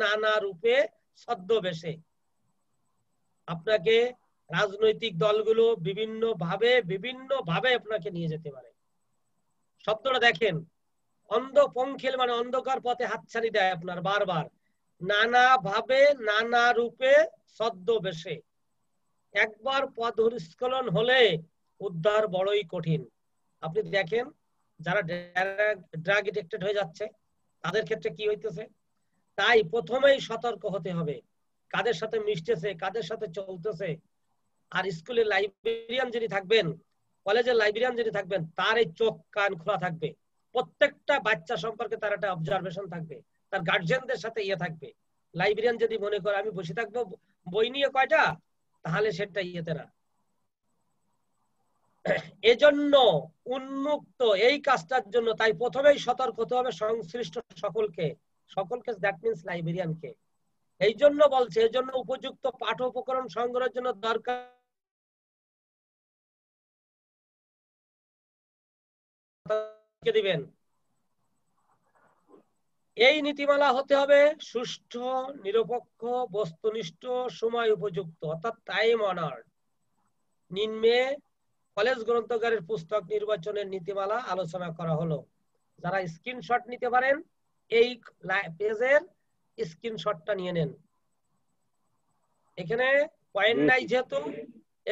নানা রূপে ছদ্মবেশে। আপনাকে রাজনৈতিক দলগুলো বিভিন্ন ভাবে আপনাকে নিয়ে যেতে পারে। শব্দটা দেখেন, অন্ধপঙ্খিল মানে অন্ধকার পথে হাতছানি দেয় আপনার বারবার, নানা ভাবে নানা রূপে ছদ্মবেশে। একবার পদস্খলন হলে উদ্ধার বড়ই কঠিন। আপনি দেখেন যারা ড্রাগ এডিক্টেড হয়ে যাচ্ছে তাদের ক্ষেত্রে কি হইতেছে। তাই প্রথমেই সতর্ক হতে হবে কাদের সাথে মিশতেছে, কাদের সাথে চলতেছে। আর স্কুলের লাইব্রেরিয়ান যিনি থাকবেন, কলেজের লাইব্রেরিয়ান যিনি থাকবেন, তার এই চোখ কান খোলা থাকবে। প্রত্যেকটা বাচ্চা সম্পর্কে তার একটা অবজারভেশন থাকবে, তার গার্জিয়ানদের সাথে থাকবে। লাইব্রেরিয়ান যদি মনে করে আমি বসে থাকবো বই নিয়ে কয়টা, তাহলে সেটা না। এজন্য উন্মুক্ত এই কাজটার জন্য তাই প্রথমেই সতর্ক হতে হবে সংশ্লিষ্ট সকলকে, দ্যাট মিন্স লাইব্রেরিয়ানকে। এই জন্য বলছে, এই জন্য উপযুক্ত পাঠ্য উপকরণ সংগ্রহের জন্য দরকার দিবেন। এই নীতিমালা হতে হবে সুষ্ঠু, নিরপেক্ষ, বস্তুনিষ্ঠ, সময় উপযুক্ত, অর্থাৎ টাইম অনার্ড। নিম্নে কলেজ গ্রন্থাগারের পুস্তক নির্বাচনের নীতিমালা আলোচনা করা হলো। যারা স্ক্রিনশট নিতে পারেন এই পেজের স্ক্রিনশটটা নিয়ে নেন। এখানে পয়েন্ট নাই যেহেতু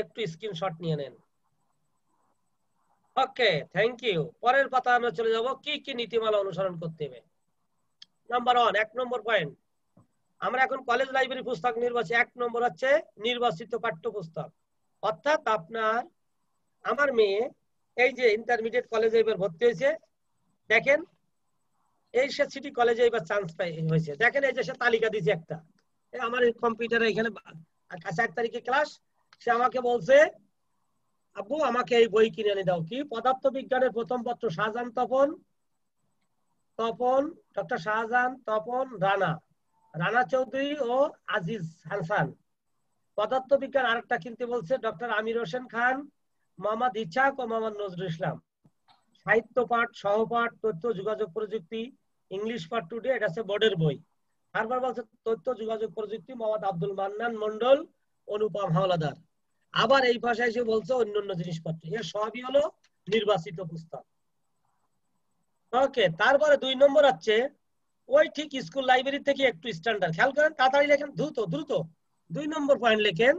একটু স্ক্রিনশট নিয়ে নেন। ওকে, থ্যাংক ইউ। পরের পাতা আমরা চলে যাব, কি কি নীতিমালা অনুসরণ করতে হবে। নাম্বার 1, 1 নম্বর পয়েন্ট, আমরা এখন কলেজ লাইব্রেরি পুস্তক নির্বাচন। 1 নম্বর হচ্ছে নির্বাচিত পাঠ্যপুস্তক। অর্থাৎ আমার মেয়ে এই যে ইন্টারমিডিয়েট কলেজে এবার ভর্তি হয়েছে, দেখেন এই সে সিটি কলেজে এবার চান্স হয়েছে। দেখেন এই যে সে তালিকা দিয়েছে একটা, আমার কম্পিউটারে এখানে 4 তারিখে ক্লাস, সে আমাকে বলছে আব্বু আমাকে এই বই কিনে এনে দাও। কি? পদার্থবিজ্ঞানের প্রথম পত্র, শাহজাহান তপন, ডক্টর শাহজাহান তপন রানা চৌধুরী ও আজিজ হাসান। পদার্থবিজ্ঞান আরেকটা কিনতে বলছে ডক্টর আমির হোসেন খান, মোহাম্মদ ইছাক ও মোহাম্মদ নজরুল ইসলাম। সাহিত্য পাঠ, সহপাঠ, তথ্য যোগাযোগ প্রযুক্তি, ইংলিশ পাঠ টুডে, এটা হচ্ছে বোর্ডের বই। তারপর বলছে তথ্য যোগাযোগ প্রযুক্তি, মোহাম্মদ আব্দুল মান্নান মন্ডল, অনুপম হাওলাদার। আবার এই পাশে এসে বলছে অন্যান্য জিনিসপত্র। এর সবই হলো নির্বাচিত পুস্তক। ওকে, তারপরে 2 নম্বর হচ্ছে ওই ঠিক স্কুল লাইব্রেরি থেকে একটু স্ট্যান্ডার্ড। খেয়াল করেন, তাড়াতাড়ি লেখেন, দ্রুত দ্রুত। 2 নম্বর পয়েন্ট লেখেন।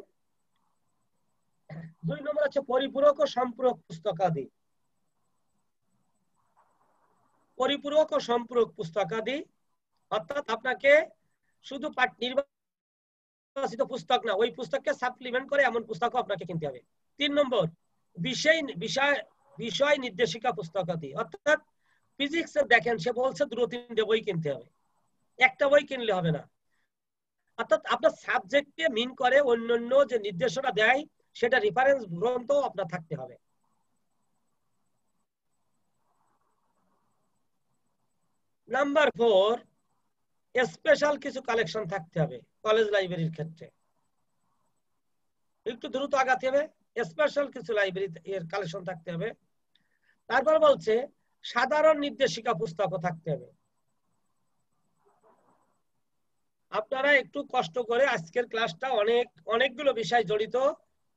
2 নম্বর হচ্ছে পরিপূরক ও সম্পূরক পুস্তকাদি। পরিপূরক ও সম্পূরক পুস্তকাদি অর্থাৎ আপনাকে শুধু নির্বাচিত পুস্তক না, ওই পুস্তককে সাপ্লিমেন্ট করে এমন পুস্তকও আপনাকে কিনতে হবে। 3 নম্বর বিষয় নির্দেশিকা পুস্তকাদি। অর্থাৎ ফিজিক্স দেখেন সে বলছে 2-3টে বই কিনতে হবে, একটা বই কিনলে হবে না। অর্থাৎ আপনার সাবজেক্টকে মিন করে অন্যান্য যে নির্দেশনা দেয় সেটা রেফারেন্স গ্রন্থ আপনার থাকতে হবে। নাম্বার 4, স্পেশাল কিছু কালেকশন থাকতে হবে কলেজ লাইব্রেরির ক্ষেত্রে। একটু দ্রুত আগাতে হবে, স্পেশাল কিছু লাইব্রেরি এর কালেকশন থাকতে হবে। তারপর বলছে সাধারণ নির্দেশিকা পুস্তকও থাকতে হবে। আপনারা একটু কষ্ট করে, আজকের ক্লাসটা অনেকগুলো বিষয় জড়িত,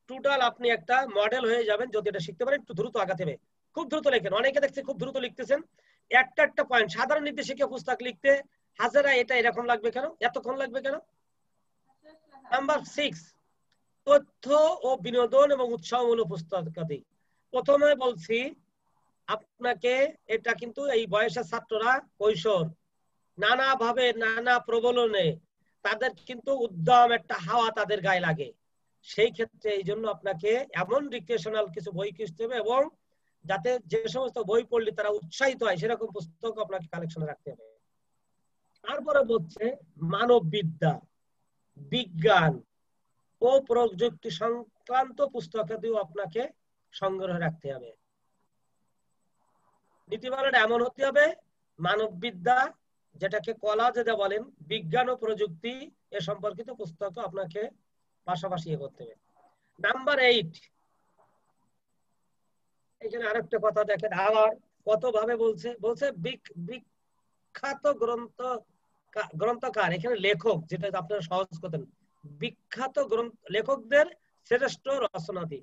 টোটাল আপনি একটা মডেল হয়ে যাবেন যদি এটা শিখতে পারেন। একটু দ্রুত আগাতে হবে, খুব দ্রুত লেখেন। অনেকে দেখছে খুব দ্রুত লিখতেছেন। একটা পয়েন্ট, সাধারণ নির্দেশিকা পুস্তক লিখতে হাজারা এটা এরকম লাগবে কেন, এতক্ষণ লাগবে কেন? নাম্বার 6, তথ্য ও বিনোদন এবং উৎসাহমূলক পুস্তকাদি। প্রথমে বলছি আপনাকে, এটা কিন্তু এই বয়সের ছাত্ররা কৈশোর, নানাভাবে নানা প্রবলনে তাদের কিন্তু উদ্যম একটা হাওয়া তাদের গায়ে লাগে। সেই ক্ষেত্রে এই জন্য আপনাকে এমন রিক্রিয়েশনাল কিছু বই কিনতে হবে এবং যাতে যে সমস্ত বই পড়লে তারা উৎসাহিত হয় সেরকম পুস্তক আপনাকে কালেকশনে রাখতে হবে। তারপরে বলছে মানববিদ্যা, বিজ্ঞান ও প্রযুক্তি সংক্রান্ত পুস্তকাদিও আপনাকে সংগ্রহে রাখতে হবে। নীতিমালাটা এমন হতে হবে, মানববিদ্যা যেটাকে কলা যেটা বলেন, বিজ্ঞান ও প্রযুক্তি এ সম্পর্কিত পুস্তক আপনাকে পাশাপাশি করতে হবে। নাম্বার 8, এখানে আরেকটা কথা দেখেন, আবার কত ভাবে বলছে বিখ্যাত গ্রন্থকার, এখানে লেখক, যেটা আপনারা সহজ করতেন, বিখ্যাত লেখকদের শ্রেষ্ঠ রচনাদি।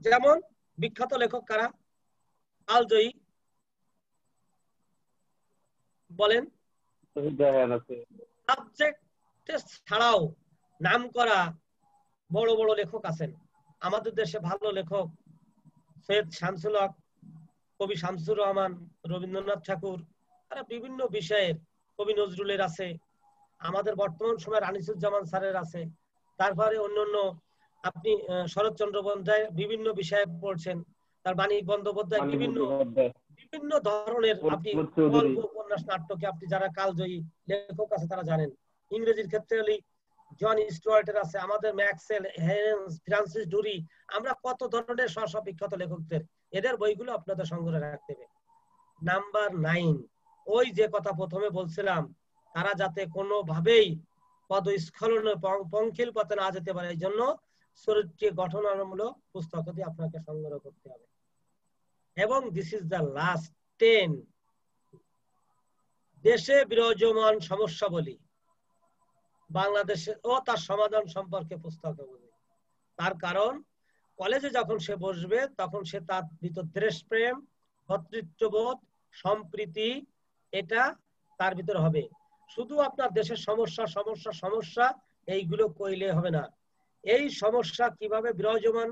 যেমন বিখ্যাত লেখক কারা? কালজয়ী বলেন। সাবজেক্ট ছাড়াও নাম করা বড় বড় লেখক আছেন আমাদের দেশে। ভালো লেখক সৈয়দ শামসুল হক, কবি শামসুর রহমান, রবীন্দ্রনাথ ঠাকুর, তারা বিভিন্ন বিষয়ের, কবি নজরুলের আছে, আমাদের বর্তমান সময়ের আনিসুজ্জামান স্যারের আছে। তারপরে অন্যান্য আপনি শরৎচন্দ্র বন্দ্যোপাধ্যায় বিভিন্ন বিষয়ে পড়ছেন, তার মানিক বন্দ্যোপাধ্যায় বিভিন্ন বিভিন্ন ধরনের আপনি গল্প উপন্যাস নাটকে আপনি যারা কালজয়ী লেখক আছে তারা জানেন। ইংরেজির ক্ষেত্রে হলে জন স্টুয়ার্টের আছে, আমাদের ম্যাক্সওয়েল, হেন্স, ফ্রান্সিস ডুরি, আমরা কত ধরনের স্ব বিখ্যাত লেখকদের এদের বইগুলো আপনাদের সংগ্রহে রাখতে হবে। নাম্বার 9, ওই যে কথা প্রথমে বলছিলাম, তারা যাতে কোনোভাবেই পদস্খলনে পঙ্কিল পথে না যেতে পারে, এই জন্য চরিত্র গঠনামূলক পুস্তকটি আপনাকে সংগ্রহ করতে হবে। এবং দিস ইজ দ্য লাস্ট 10, দেশে বিরাজমান সমস্যা বলি বাংলাদেশে ও তার সমাধান সম্পর্কে পুস্তক বলি। তার কারণ কলেজে যখন সে বসবে তখন সে তার ভিতর দেশপ্রেম, ভ্রাতৃত্ববোধ, সম্প্রীতি এটা তার ভিতর হবে। শুধু আপনার দেশের সমস্যা সমস্যা সমস্যা এইগুলো কইলে হবে না, এই সমস্যা কিভাবে বিরাজমান,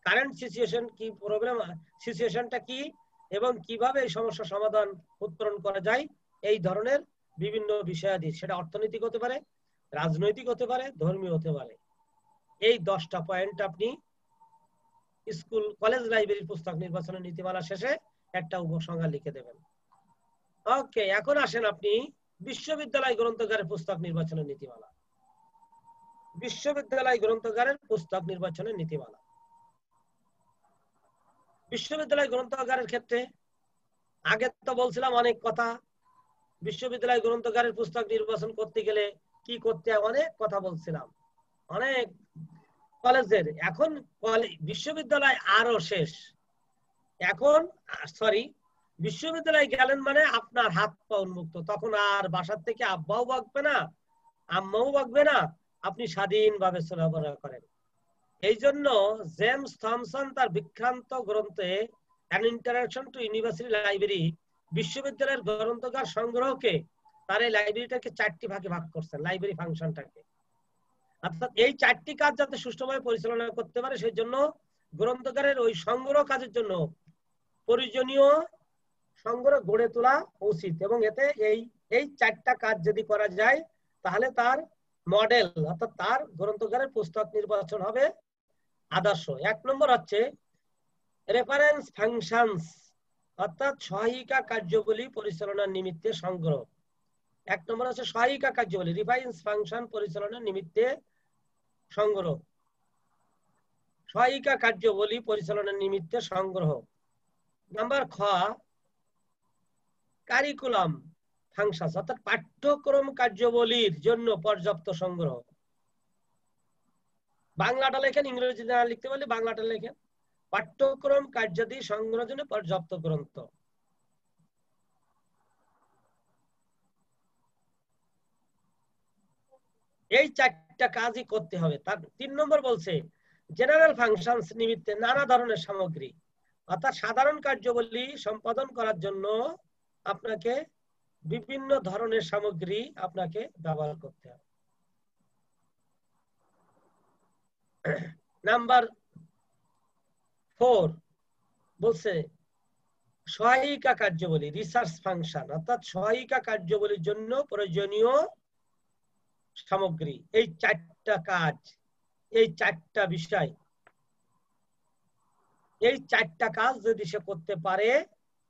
কারেন্ট সিচুয়েশন কি, প্রবলেম সিচুয়েশনটা কি, এবং কিভাবে এই সমস্যা সমাধান উত্তরণ করা যায়, এই ধরনের বিভিন্ন বিষয়াদি, সেটা অর্থনৈতিক হতে পারে, রাজনৈতিক হতে পারে, ধর্মীয় হতে পারে। এই 10টা পয়েন্ট আপনি স্কুল কলেজ লাইব্রেরির পুস্তক নির্বাচনের নীতিমালা শেষে একটা উপসংহার লিখে দেবেন। ওকে, এখন আসেন আপনি বিশ্ববিদ্যালয় গ্রন্থাগারের পুস্তক নির্বাচনের নীতিমালা। বিশ্ববিদ্যালয় গ্রন্থাগারের পুস্তক নির্বাচনের নীতিমালা। বিশ্ববিদ্যালয় গ্রন্থাগারের ক্ষেত্রে আগে তো বলছিলাম অনেক কথা, বিশ্ববিদ্যালয় গ্রন্থাগারের পুস্তক নির্বাচন করতে গেলে কি করতে হয় অনেক কথা বলছিলাম, অনেক কলেজের। এখন বিশ্ববিদ্যালয় আরো শেষ, এখন সরি বিশ্ববিদ্যালয়ে গেলেন মানে আপনার হাত পা উন্মুক্ত, তখন আর বাসার থেকে আব্বাও বকবে না, আম্মাও বকবে না, আপনি স্বাধীনভাবে চলাফেরা করেন। এই জন্য জেমস থমসন তার বিখ্যাত গ্রন্থে an introduction to university library বিশ্ববিদ্যালয়ের গ্রন্থাগার সংগ্রহকে, তার এই লাইব্রেরিটাকে 4টি ভাগে ভাগ করছেন, লাইব্রেরি ফাংশনটাকে। অর্থাৎ এই 4টি কাজ যাতে সুষ্ঠুভাবে পরিচালনা করতে পারে সেই জন্য গ্রন্থাগারের ওই সংগ্রহ কাজের জন্য প্রয়োজনীয় সংগ্রহ গড়ে তোলা উচিত। এবং এতে এই 4টা কাজ যদি করা যায় তাহলে তার মডেল অর্থাৎ তার গ্রন্থাগারের পুস্তক নির্বাচন হবে আদর্শ। 1 নম্বর হচ্ছে রেফারেন্স ফাংশনস, অর্থাৎ সহায়িকা কার্যাবলী পরিচালনার নিমিত্তে সংগ্রহ। 1 নম্বর হচ্ছে সহায়িকা কার্যাবলী, রেফারেন্স ফাংশন পরিচালনার নিমিত্তে সংগ্রহ, সহায়িকা কার্যাবলী পরিচালনার নিমিত্তে সংগ্রহ। নাম্বার খ কারিকুলাম ফাংশন, অর্থাৎ পাঠ্যক্রম কার্যাবলীর জন্য পর্যাপ্ত সংগ্রহ। বাংলাটা লেখেন, ইংরেজি না লিখতে পারলে বাংলাটা লেখেন। পাঠ্যক্রম কার্যাদি সংগ্রহের জন্য পর্যাপ্ত গ্রন্থ। এই 4টা কাজই করতে হবে। তার 3 নম্বর বলছে জেনারেল ফাংশনস নিমিত্তে নানা ধরনের সামগ্রী, অর্থাৎ সাধারণ কার্যাবলী সম্পাদন করার জন্য আপনাকে বিভিন্ন ধরনের সামগ্রী আপনাকে ব্যবহার করতে হবে। নাম্বার 4 বলছে সহায়িকা কার্যাবলী, রিসার্চ ফাংশন, অর্থাৎ সহায়িকা কার্যাবলীর জন্য প্রয়োজনীয় সামগ্রী। এই 4টা কাজ, এই 4টা বিষয়, এই 4টা কাজ যদি সে করতে পারে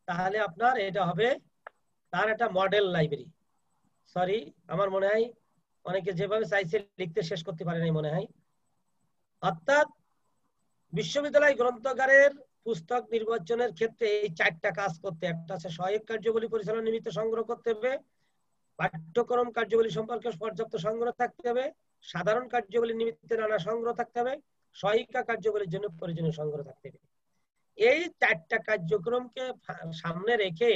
তাহলে আপনার এটা হবে তার একটা মডেল লাইব্রেরি। সরি, আমার মনে হয় অনেকে যেভাবে চাইছে লিখতে শেষ করতে পারে নাই মনে হয়। অর্থাৎ বিশ্ববিদ্যালয় গ্রন্থাগারের পুস্তক নির্বাচনের ক্ষেত্রে এই 4টা কাজ করতে, একটা আছে সহায়ক কার্যাবলী পরিচালনা নিমিত্তে সংগ্রহ করতে হবে, পাঠ্যক্রম কার্যাবলী সম্পর্কে পর্যাপ্ত সংগ্রহ থাকতে হবে, সাধারণ কার্যাবলী নিমিত্তে নানা সংগ্রহ থাকতে হবে, সহায়িকা কার্যাবলীর জন্য প্রয়োজনীয় সংগ্রহ থাকতে হবে। এই 4টা কার্যক্রমকে সামনে রেখে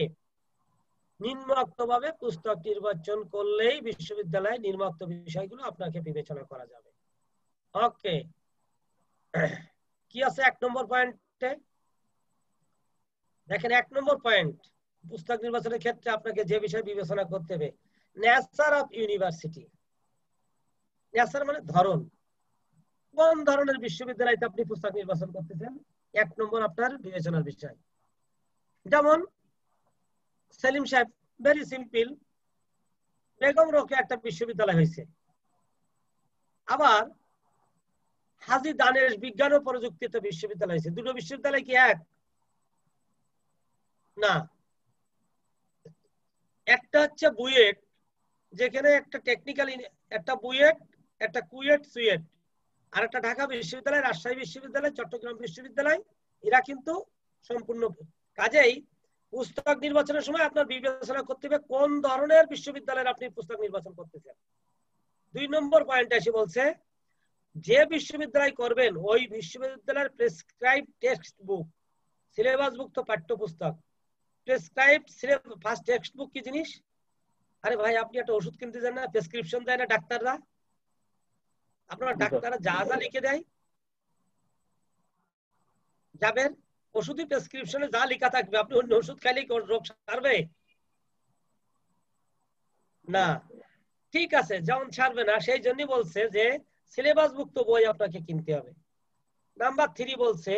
নিম্নোক্তভাবে পুস্তক নির্বাচন করলেই বিশ্ববিদ্যালয়ে নিম্নোক্ত বিষয়গুলো আপনাকে বিবেচনা করা যাবে। ওকে, কি আছে 1 নম্বর পয়েন্টে? দেখেন 1 নম্বর পয়েন্ট, পুস্তক নির্বাচনের ক্ষেত্রে আপনাকে যে বিষয় বিবেচনা করতে হবে, নেচার অফ ইউনিভার্সিটি। নেচার মানে ধরন, কোন ধরনের বিশ্ববিদ্যালয়তে আপনি পুস্তক নির্বাচন করতেছেন 1 নম্বর আপনার বিবেচনার বিষয়। যেমন সেলিম সাহেব, ভেরি সিম্পল, বেগম রোকেয়া একটা বিশ্ববিদ্যালয় হয়েছে, আবার হাজী দানেশ বিজ্ঞান ও প্রযুক্তিতে বিশ্ববিদ্যালয় হয়েছে। দুটো বিশ্ববিদ্যালয় কি এক? না, একটা হচ্ছে বুয়েট, যেখানে একটা টেকনিক্যাল, একটা বুয়েট, একটা কুয়েট সুয়েট, আর একটা ঢাকা বিশ্ববিদ্যালয়, রাজশাহী বিশ্ববিদ্যালয়, চট্টগ্রাম বিশ্ববিদ্যালয়, এরা কিন্তু সম্পূর্ণ। কাজেই পুস্তক নির্বাচনের সময় আপনার বিবেচনা করতে হবে কোন ধরনের বিশ্ববিদ্যালয়ের আপনি পুস্তক নির্বাচন করতেছেন। 2 নম্বর পয়েন্ট এসে বলছে যে বিশ্ববিদ্যালয় করবেন ওই বিশ্ববিদ্যালয়ের প্রেসক্রাইব টেক্সট বুক, সিলেবাসভুক্ত পাঠ্যপুস্তক। প্রেসক্রাইব ফার্স্ট টেক্সট বুক কি জিনিস? আরে ভাই, আপনি একটা ওষুধ কিনতে যান না, প্রেসক্রিপশন দেয় না ডাক্তাররা? আপনার ডাক্তাররা যা যা লিখে দেয় যাবেন, ওষুধের প্রেসক্রিপশনে যা লেখা থাকবে, আপনি অন্য ওষুধ খাইলে রোগ সারবে না। ঠিক আছে, যেমন ছাড়বে না, সেই জন্যই বলছে যে সিলেবাস ভুক্ত বই আপনাকে কিনতে হবে। নাম্বার 3 বলছে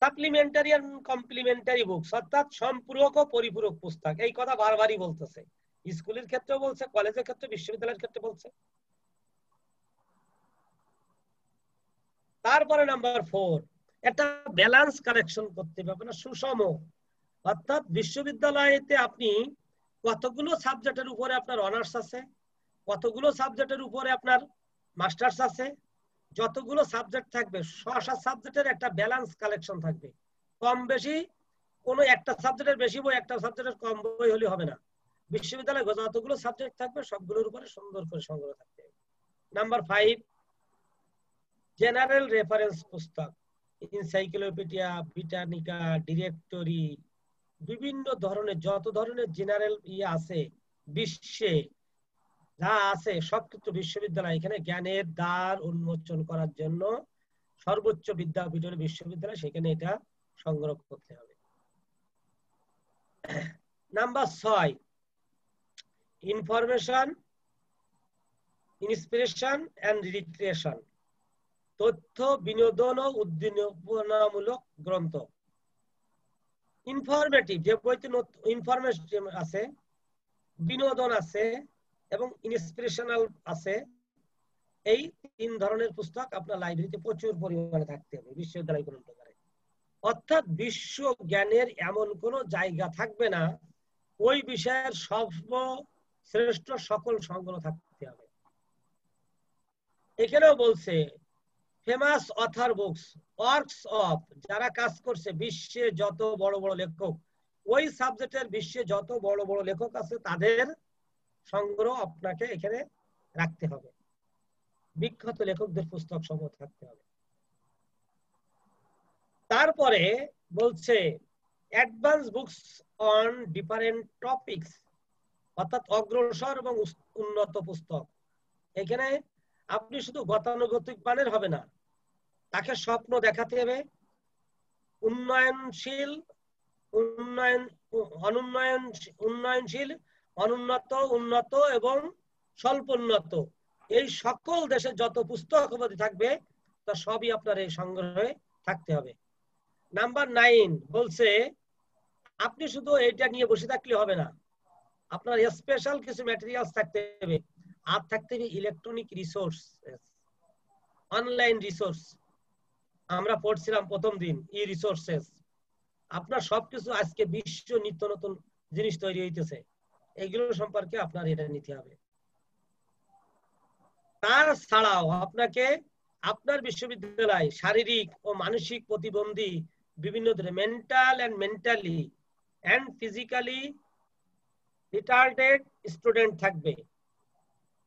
সাপ্লিমেন্টারি এন্ড কমপ্লিমেন্টারি বুকস, অর্থাৎ সম্পূরক ও পরিপূরক পুস্তক। এই কথা বারবারই বলতেছে, স্কুলের ক্ষেত্রেও বলছে, কলেজের ক্ষেত্রে, বিশ্ববিদ্যালয়ের ক্ষেত্রে বলছে। তারপরে নাম্বার 4, একটা ব্যালেন্স কালেকশন করতে হবে আপনার, সুষম। অর্থাৎ বিশ্ববিদ্যালয়েতে আপনি কতগুলো সাবজেক্টের উপরে আপনার অনার্স আছে, কতগুলো সাবজেক্টের উপরে আপনার মাস্টার্স আছে, যতগুলো সাবজেক্ট থাকবে সব সাবজেক্টের একটা ব্যালেন্স কালেকশন থাকবে। কম বেশি কোনো একটা সাবজেক্টের বেশি বই, একটা সাবজেক্টের কম বই হলে হবে না। বিশ্ববিদ্যালয়ে যতগুলো সাবজেক্ট থাকবে সবগুলোর উপরে সুন্দর করে সংগ্রহ থাকতে হবে। নাম্বার 5, জেনারেল রেফারেন্স পুস্তক, এনসাইক্লোপিডিয়া, ব্রিটানিকা, ডিরেক্টরি, বিভিন্ন ধরনের যত ধরনের জেনারেল আছে বিশ্বে যা আছে সবকিছু বিশ্ববিদ্যালয় এখানে জ্ঞানের দ্বার উন্মোচন করার জন্য সর্বোচ্চ বিদ্যাপীঠ বিশ্ববিদ্যালয়, সেখানে এটা সংগ্রহ করতে হবে। Number 6, information, inspiration and recreation, তথ্য, বিনোদন ও উদ্দীপনামূলক গ্রন্থ। ইনফরমেটিভ, যে বইতে ইনফরমেশন আছে, বিনোদন আছে এবং ইন্সপিরেশনাল আছে, এই 3 ধরনের পুস্তক আপনার লাইব্রেরিতে প্রচুর পরিমাণে থাকতে হবে বিশ্ববিদ্যালয় গ্রন্থাগারে। অর্থাৎ বিশ্ব জ্ঞানের এমন কোন জায়গা থাকবে না, ওই বিষয়ের সর্বশ্রেষ্ঠ সকল সংগ্রহ থাকতে হবে। এখানেও বলছে famous author books, works of, যারা কাজ করছে বিশ্বে যত বড় বড় লেখক, ওই সাবজেক্টের বিশ্বে যত বড় বড় লেখক আছে তাদের সংগ্রহ আপনাকে এখানে রাখতে হবে। বিখ্যাত লেখকদের পুস্তক সমূহ থাকতে হবে। তারপরে বলছে advance books on different topics, অর্থাৎ অগ্রসর এবং উন্নত পুস্তক। এখানে আপনি শুধু গতানুগতিক মানের হবে না, তাকে স্বপ্ন দেখাতে হবে, উন্নয়নশীল, উন্নয়নশীল, অনুন্নত, উন্নত এবং স্বল্পোন্নত, এই সকল দেশে যত পুস্তক থাকবে তা সবই আপনার এই সংগ্রহে থাকতে হবে। নাম্বার 9 বলছে আপনি শুধু এটা নিয়ে বসে থাকলে হবে না, আপনার স্পেশাল কিছু ম্যাটেরিয়ালস থাকতে হবে, আর থাকতে হবে ইলেকট্রনিক রিসোর্স, অনলাইন রিসোর্স। আমরা পড়ছিলাম প্রথম দিন ই রিসোর্সেস। আপনার সবকিছু আজকে বিশ্ব নিত্য নতুন জিনিস তৈরি হইতেছে, এগুলো সম্পর্কে আপনার এটা নিতে হবে। তাছাড়াও আপনাকে আপনার বিশ্ববিদ্যালয় শারীরিক ও মানসিক প্রতিবন্ধী বিভিন্ন mentally and physically retarded student থাকবে,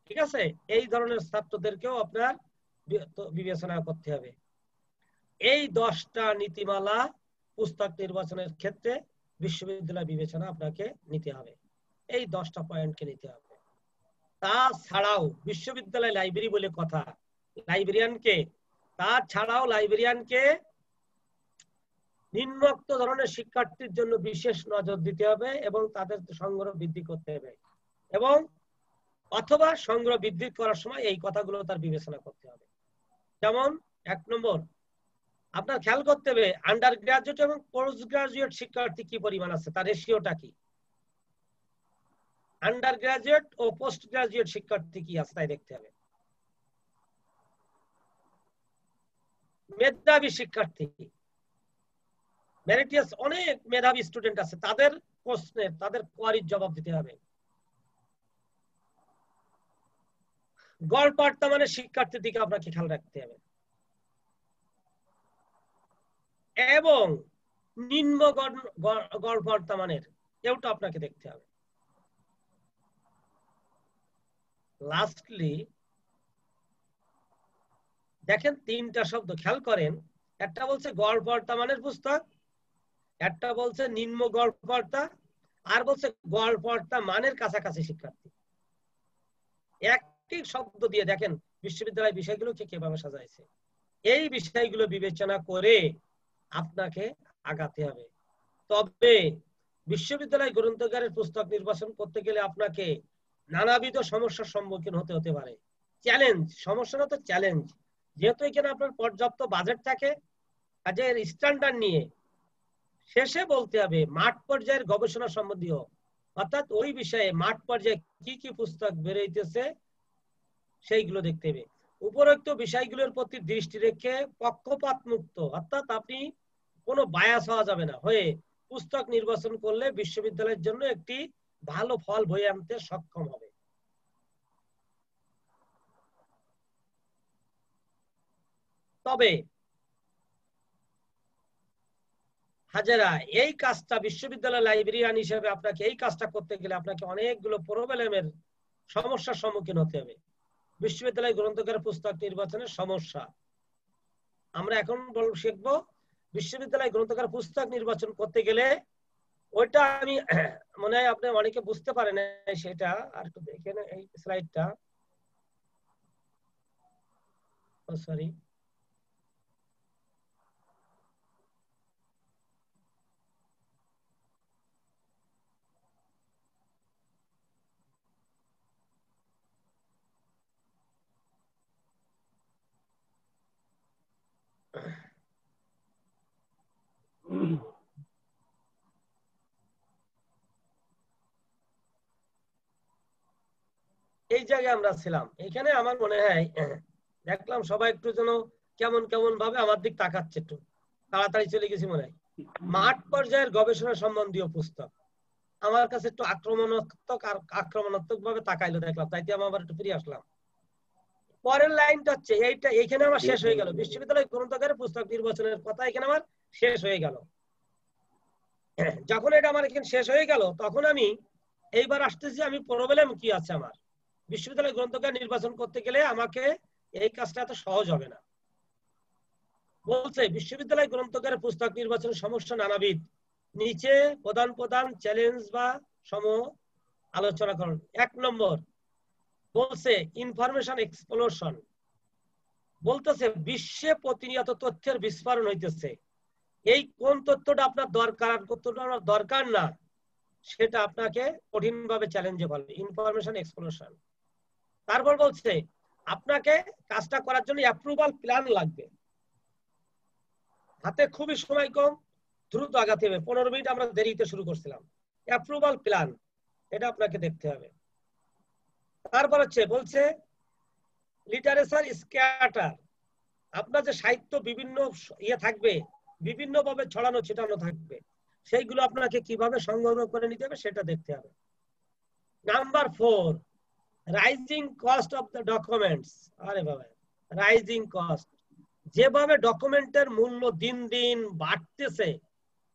ঠিক আছে? এই ধরনের ছাত্রদেরকেও আপনার বিবেচনা করতে হবে। এই 10টা নীতিমালা পুস্তক নির্বাচনের ক্ষেত্রে বিশ্ববিদ্যালয় বিবেচনা আপনাকে নিতে হবে, এই 10টা পয়েন্টকে নিতে হবে। তাছাড়াও বিশ্ববিদ্যালয় লাইব্রেরি বলে কথা, লাইব্রেরিয়ানকে নিম্নোক্ত ধরনের শিক্ষার্থীর জন্য বিশেষ নজর দিতে হবে এবং তাদের সংগ্রহ বৃদ্ধি করতে হবে, এবং অথবা সংগ্রহ বৃদ্ধি করার সময় এই কথাগুলো তার বিবেচনা করতে হবে। যেমন 1 নম্বর, আপনার খেয়াল করতে হবে আন্ডার গ্রাজুয়েট এবং পোস্ট গ্রাজুয়েট শিক্ষার্থী কি পরিমাণ আছে, তার রেশিওটা কি। আন্ডার গ্রাজুয়েট ও পোস্ট গ্রাজুয়েট শিক্ষার্থী কি আছে তাই দেখতে হবে। মেধাবী শিক্ষার্থী, মেরিটিয়াস অনেক মেধাবী স্টুডেন্ট আছে, তাদের প্রশ্নের তাদের কোয়ারির জবাব দিতে হবে। গড় বর্তমানের শিক্ষার্থীর দিকে আপনাকে খেয়াল রাখতে হবে এবং নিম্ন গড় বর্তমানের এওটা আপনাকে দেখতে হবে। লাস্টলি দেখেন তিনটা শব্দ খেয়াল করেন, একটা বলছে গড় বর্তমানের পুস্তক, একটা বলছে নিম্ন গড় বর্তা, আর বলছে গড় বর্তা মানের কাছাকাছি শিক্ষার্থী। একটি শব্দ দিয়ে দেখেন বিশ্ববিদ্যালয় বিষয়গুলোকে কিভাবে সাজাইছে। এই বিষয়গুলো বিবেচনা করে আপনাকে আগাতে হবে। তবে বিশ্ববিদ্যালয় গ্রন্থাগারের পুস্তক নির্বাচন করতে গেলে আপনাকে নানাবিধ সমস্যার সম্মুখীন হতে পারে। চ্যালেঞ্জ, সমস্যা না তো চ্যালেঞ্জ, যেহেতু এখানে আপনার পর্যাপ্ত বাজেট থাকে, কাজের স্ট্যান্ডার্ড নিয়ে শেষে বলতে হবে মাঠ পর্যায়ের গবেষণা সম্বন্ধীয়, অর্থাৎ ওই বিষয়ে মাঠ পর্যায়ে কি কি পুস্তক বেরোইতেছে সেইগুলো দেখতে হবে। উপরোক্ত বিষয়গুলোর প্রতি দৃষ্টি রেখে পক্ষপাত মুক্ত, অর্থাৎ আপনি কোনো বায়াস হওয়া যাবে না হয়ে পুস্তক নির্বাচন করলে বিশ্ববিদ্যালয়ের জন্য একটি ভালো ফল বয়ে আনতে সক্ষম হবে। তবে হাজেরা এই কাজটা বিশ্ববিদ্যালয় লাইব্রেরিয়ান হিসেবে আপনাকে এই কাজটা করতে গেলে আপনাকে অনেকগুলো প্রবলেমের সমস্যার সম্মুখীন হতে হবে। বিশ্ববিদ্যালয় গ্রন্থাগার পুস্তক নির্বাচনের সমস্যা আমরা এখন শিখব। বিশ্ববিদ্যালয় গ্রন্থাগার পুস্তক নির্বাচন করতে গেলে ওইটা আমি মনে হয় আপনি অনেকে বুঝতে পারেন সেটা, আর একটু দেখেন এই স্লাইডটা, সরি এই জায়গায় আমরা ছিলাম। এখানে আমার মনে হয় দেখলাম সবাই একটু যেন কেমন কেমন ভাবে আমার দিক তাকাচ্ছে, একটু তাড়াতাড়ি চলে গেছি মনে হয়। মাঠ পর্যায়ের গবেষণা সম্বন্ধীয় পুস্তক আমার কাছে একটু আক্রমণাত্মক ভাবে তাকাইলো দেখলাম, তাইতে আমি আবার একটু ফিরে আসলাম। পরের লাইনটা হচ্ছে এইটা, এখানে আমার শেষ হয়ে গেল বিশ্ববিদ্যালয় গ্রন্থাগারের পুস্তক নির্বাচনের কথা, এখানে আমার শেষ হয়ে গেল। যখন এটা আমার এখানে শেষ হয়ে গেল তখন আমি এইবার আসতেছি আমি প্রবলেম কি আছে আমার বিশ্ববিদ্যালয় গ্রন্থাগার নির্বাচন করতে গেলে আমাকে এই কাজটা এত সহজ হবে না। বলছে বিশ্ববিদ্যালয় গ্রন্থাগারের পুস্তক নির্বাচনের সমস্যা নানাবিধ, নিচে প্রধান প্রধান চ্যালেঞ্জ বা সমূহ আলোচনা করুন। 1 নম্বর বলছে ইনফরমেশন এক্সপ্লোশন, বলতেছে বিশ্বে প্রতিনিয়ত তথ্যের বিস্ফোরণ হইতেছে, এই কোন তথ্যটা আপনার দরকার আর তথ্যটা আপনার দরকার না সেটা আপনাকে কঠিনভাবে চ্যালেঞ্জে ফেলবে, ইনফরমেশন এক্সপ্লোশন। তারপর বলছে আপনাকে কাজটা করার জন্য অ্যাপ্রুভাল প্ল্যান লাগবে, হাতে খুবই সময় কম, দ্রুত আগাতে হবে। 15 মিনিট আমরা দেরিতে শুরু করছিলাম। অ্যাপ্রুভাল প্ল্যান এটা আপনাকে দেখতে হবে। তারপর হচ্ছে বলছে লিটারেচার স্ক্যাটার, আপনার যে সাহিত্য বিভিন্ন ইয়ে থাকবে, বিভিন্ন ভাবে ছড়ানো ছিটানো থাকবে, সেইগুলো আপনাকে কিভাবে সংগ্রহ করে নিতে হবে সেটা দেখতে হবে। Number 4 rising cost of the documents. আরে বাবা, রাইজিং কস্ট, যেভাবে ডকুমেন্টের মূল্য দিন দিন বাড়তেছে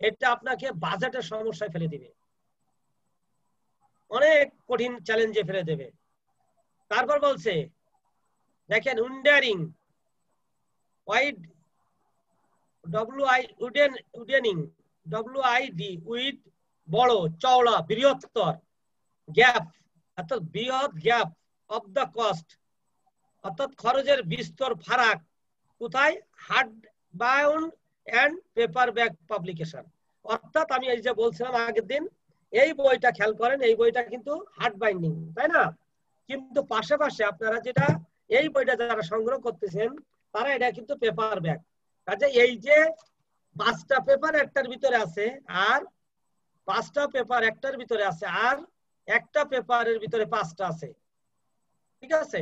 এটা আপনাকে বাজেটের সমস্যায় ফেলে দিবে, অনেক কঠিন চ্যালেঞ্জে ফেলে দেবে। তারপর বলছে দেখেন উন্ডারিং ওয়াইড উডেনিং WID উইথ বড় চওড়া বৃহত্তর গ্যাপ, অর্থাৎ বৃহৎ গ্যাপ অফ দ্য কস্ট, অর্থাৎ খরচের বিস্তর ফারাক কোথায়, hardbound and paperback publication. অর্থাৎ আমি এই যে বলছিলাম আগের দিন, এই বইটা খেয়াল করেন, এই বইটা কিন্তু হার্ড বাইন্ডিং, তাই না? কিন্তু পাশাপাশি আপনারা যেটা এই বইটা যারা সংগ্রহ করতেছেন তারা এটা কিন্তু পেপার ব্যাক। কাজে এই যে 5টা পেপার একটার ভিতরে আছে আর 5টা পেপার একটার ভিতরে আছে আর একটা পেপারের ভিতরে 5টা আছে, ঠিক আছে?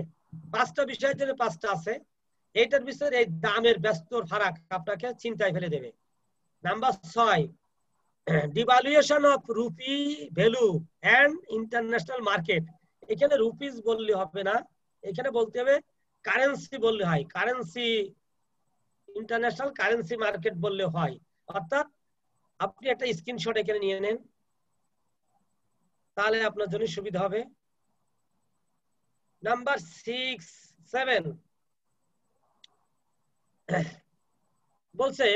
5টা বিষয়ের জন্য 5টা আছে, এইটার ভিতরে এই দামের ব্যস্তর ফারাক আপনাকে চিন্তায় ফেলে দেবে। Number 6, devaluation of rupee value and international market. এখানে রুপিস বললে হবে না, এখানে বলতে হবে কারেন্সি বললে হয়, কারেন্সি ইন্টারন্যাশনাল কারেন্সি মার্কেট বললে হয়। অর্থাৎ আপনি একটা স্ক্রিনশট এখানে নিয়ে নেন, তাহলে আপনার জন্য সুবিধা হবে। নাম্বার 6, 7 বলছে,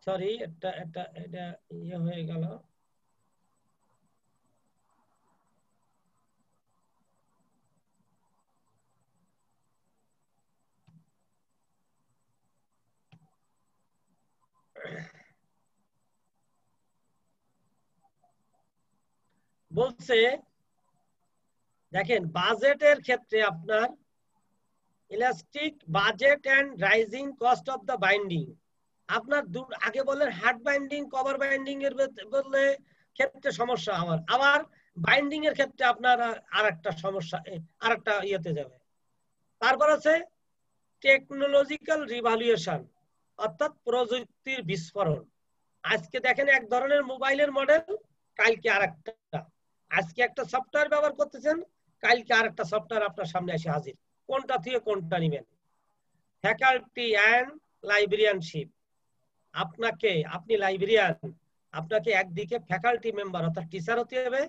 সরি এটা ইয়ে হয়ে গেল, বলছে দেখেন বাজেটের ক্ষেত্রে আপনার elastic budget and rising cost of the binding, আপনার আগে বললেন হার্ড বাইন্ডিং কভার বাইন্ডিং এর বললে ক্ষেত্রে সমস্যা, আবার বাইন্ডিং এর ক্ষেত্রে আপনার আরেকটা সমস্যা, আরেকটা ইয়েতে যাবে। তারপর আছে টেকনোলজিক্যাল রিভ্যালুয়েশন, অর্থাৎ প্রযুক্তির বিস্ফোরণ। আজকে দেখেন এক ধরনের মোবাইলের মডেল, কালকে আরেকটা, আজকে একটা সফটওয়্যার ব্যবহার করতেছেন, কালকে আরেকটা সফটওয়্যার আপনার সামনে এসে হাজির, কোনটা থেকে কোনটা নেবেন। ফ্যাকাল্টি এন্ড লাইব্রেরিয়ানশিপ, আপনি লাইব্রেরিয়ান, আপনাকে একদিকে ফ্যাকাল্টি মেম্বার অর্থাৎ টিচার হতে হবে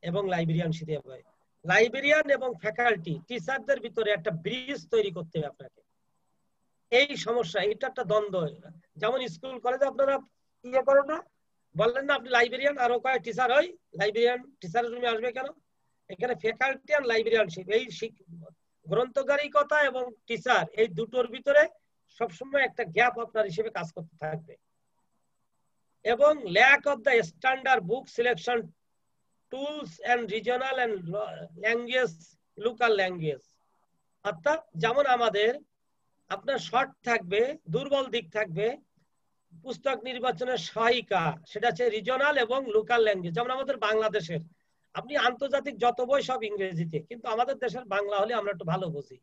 এবং লাইব্রেরিয়ান হতে হবে। লাইব্রেরিয়ান এবং ফ্যাকাল্টি টিচারদের ভিতরে একটা ব্রিজ তৈরি করতে হবে আপনাকে। এই সমস্যা, এটা একটা দ্বন্দ্ব। যেমন স্কুল কলেজে আপনারা ইয়ে করেন না, বললেন না আপনি লাইব্রেরিয়ান আর ওখানে টিচার হয়, লাইব্রেরিয়ান টিচারের রুমে আসবে কেন? এখানে ফ্যাকাল্টি আর লাইব্রেরিয়ানশিপ, এই গ্রন্থকারিকতা এবং টিচার, এই দুটোর ভিতরে সবসময় একটা গ্যাপ আপনার হিসেবে কাজ করতে থাকবে। এবং lack of the standard book selection tools and regional and language, local language, অর্থাৎ যেমন আমাদের আপনার শর্ট থাকবে, দুর্বল দিক থাকবে পুস্তক নির্বাচনের সহায়িকা, সেটা হচ্ছে রিজনাল এবং লোকাল ল্যাঙ্গুয়েজ। যেমন আমাদের বাংলাদেশের, আপনি আন্তর্জাতিক যত বই সব ইংরেজিতে, কিন্তু আমাদের দেশের বাংলা হলে আমরা একটু ভালো বুঝি,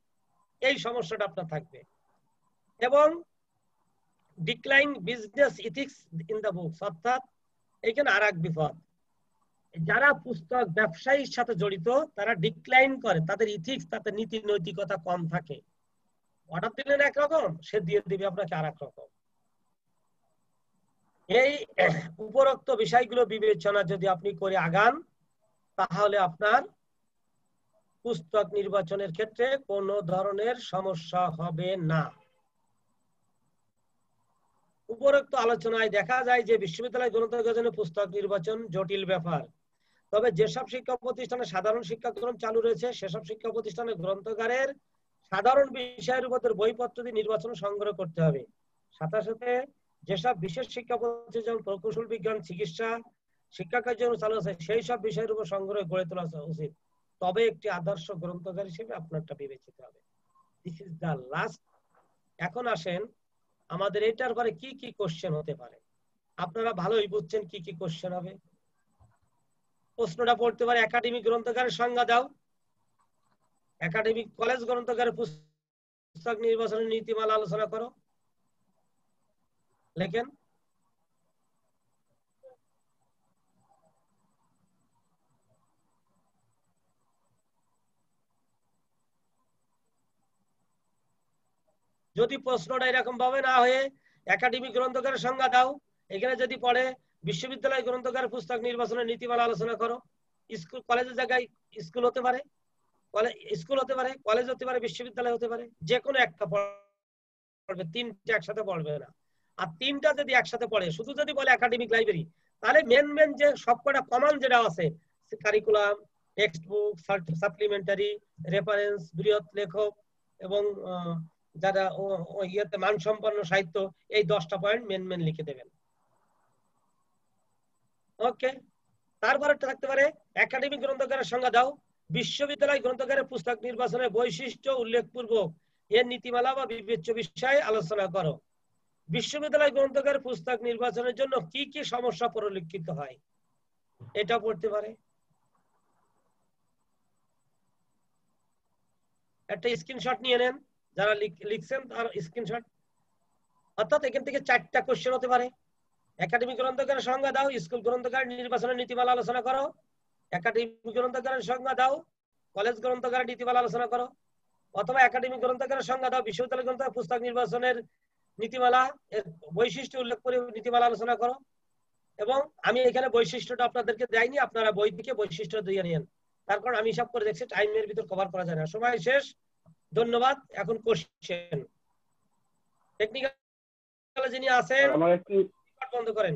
এই সমস্যাটা আপনার থাকবে। এবং decline business ethics in the books, অর্থাৎ এখানে আর এক বিপদ, যারা পুস্তক ব্যবসায়ীর সাথে জড়িত তারা ডিক্লাইন করে, তাদের ইথিক্স, তাদের নীতি নৈতিকতা কম থাকে। অর্ডার দিলেন একরকম, সে দিয়ে দিবে আপনাকে আর এক রকম। এই উপরোক্ত বিষয়গুলো বিবেচনা যদি আপনি করে আগান, তাহলে আপনার পুস্তক নির্বাচনের ক্ষেত্রে কোনো ধরনের সমস্যা হবে না। উপরোক্ত আলোচনায় দেখা যায় যে বিশ্ববিদ্যালয় গ্রন্থাগারের জন্য পুস্তক নির্বাচন জটিল ব্যাপার। তবে যেসব শিক্ষা প্রতিষ্ঠানে সাধারণ শিক্ষাক্রম চালু রয়েছে সেসব শিক্ষা প্রতিষ্ঠানে গ্রন্থাগারের সাধারণ বিষয়ের উপর বইপত্র দিয়ে নির্বাচন সংগ্রহ করতে হবে। সাথে সাথে যেসব বিশেষ শিক্ষা প্রতিষ্ঠান যেমন প্রকৌশল বিজ্ঞান, চিকিৎসা, শিক্ষা কার্যক্রম চালু আছে সেই সব বিষয়ের উপর সংগ্রহ গড়ে তোলা উচিত, তবে একটি আদর্শ গ্রন্থাগার হিসেবে আপনারটা বিবেচিত হবে। This is the last. এখন আসেন আমাদের এটার পরে কি কি কোশ্চেন হতে পারে। আপনারা ভালোই বুঝছেন কি কি কোশ্চেন হবে। প্রশ্নটা পড়তে পারে একাডেমিক গ্রন্থাগারের সংজ্ঞা দাও, একাডেমিক কলেজ গ্রন্থাগারের পুস্তক নির্বাচনের নীতিমালা আলোচনা করো, লেখেন। যদি প্রশ্নটা এরকম ভাবে না হয়ে একাডেমিক গ্রন্থাগারের সংজ্ঞা দাও, এখানে যদি পড়ে বিশ্ববিদ্যালয় গ্রন্থাগার পুস্তক নির্বাচনের নীতিমালা আলোচনা করো, স্কুল কলেজের জায়গায় স্কুল হতে পারে, স্কুল হতে পারে, কলেজ হতে পারে, বিশ্ববিদ্যালয় হতে পারে, যে কোনো একটা পড়বে, তিনটা একসাথে পড়বে না। আর তিনটা যদি একসাথে পড়ে, শুধু যদি বলে একাডেমিক লাইব্রেরি, তাহলে মেন যে সবকটা কমন যেটা আছে, curriculum, text book, supplementary, reference, বৃহৎ লেখক এবং যারা ইয়েতে মানসম্পন্ন সাহিত্য, এই 10টা পয়েন্ট মেন লিখে দেবেন। ওকে। তারপরে থাকতে পারে একাডেমিক গ্রন্থাগারের সংজ্ঞা দাও, বিশ্ববিদ্যালয় গ্রন্থাগারের পুস্তক নির্বাচনের বৈশিষ্ট্য উল্লেখপূর্বক এর নীতিমালা বা বিবেচ্য বিষয়ে আলোচনা করো। বিশ্ববিদ্যালয় গ্রন্থাগারের পুস্তক নির্বাচনের জন্য কি কি সমস্যা পরিলক্ষিত হয়, এটা পড়তে পারে। একটা স্ক্রিনশট নিয়ে নেন, যারা লিখছেন তার স্ক্রিনশট। অর্থাৎ এখান থেকে 4টা কোশ্চেন হতে পারে। একাডেমিক গ্রন্থাগারের সংজ্ঞা দাও, স্কুল গ্রন্থাগার নির্বাচনের নীতিমালা আলোচনা করো। একাডেমিক গ্রন্থাগারের সংজ্ঞা দাও, কলেজ গ্রন্থাগারের নীতিমালা আলোচনা করো। অথবা একাডেমিক গ্রন্থাগারের সংজ্ঞা দাও, বিশ্ববিদ্যালয় গ্রন্থাগার পুস্তক নির্বাচনের নীতিমালা এর বৈশিষ্ট্য উল্লেখ করে নীতিমালা আলোচনা করো। এবং আমি এখানে বৈশিষ্ট্যটা আপনাদেরকে দেয়নি, আপনারা বই থেকে বৈশিষ্ট্য দিয়ে নিন। তার কারণ আমি হিসাব করে দেখছি টাইমের ভিতর কভার করা যায় না। সময় শেষ, ধন্যবাদ। এখন কোশ্চেন। টেকনিক্যাল যিনি আছেন আমার একটু বন্ধ করেন।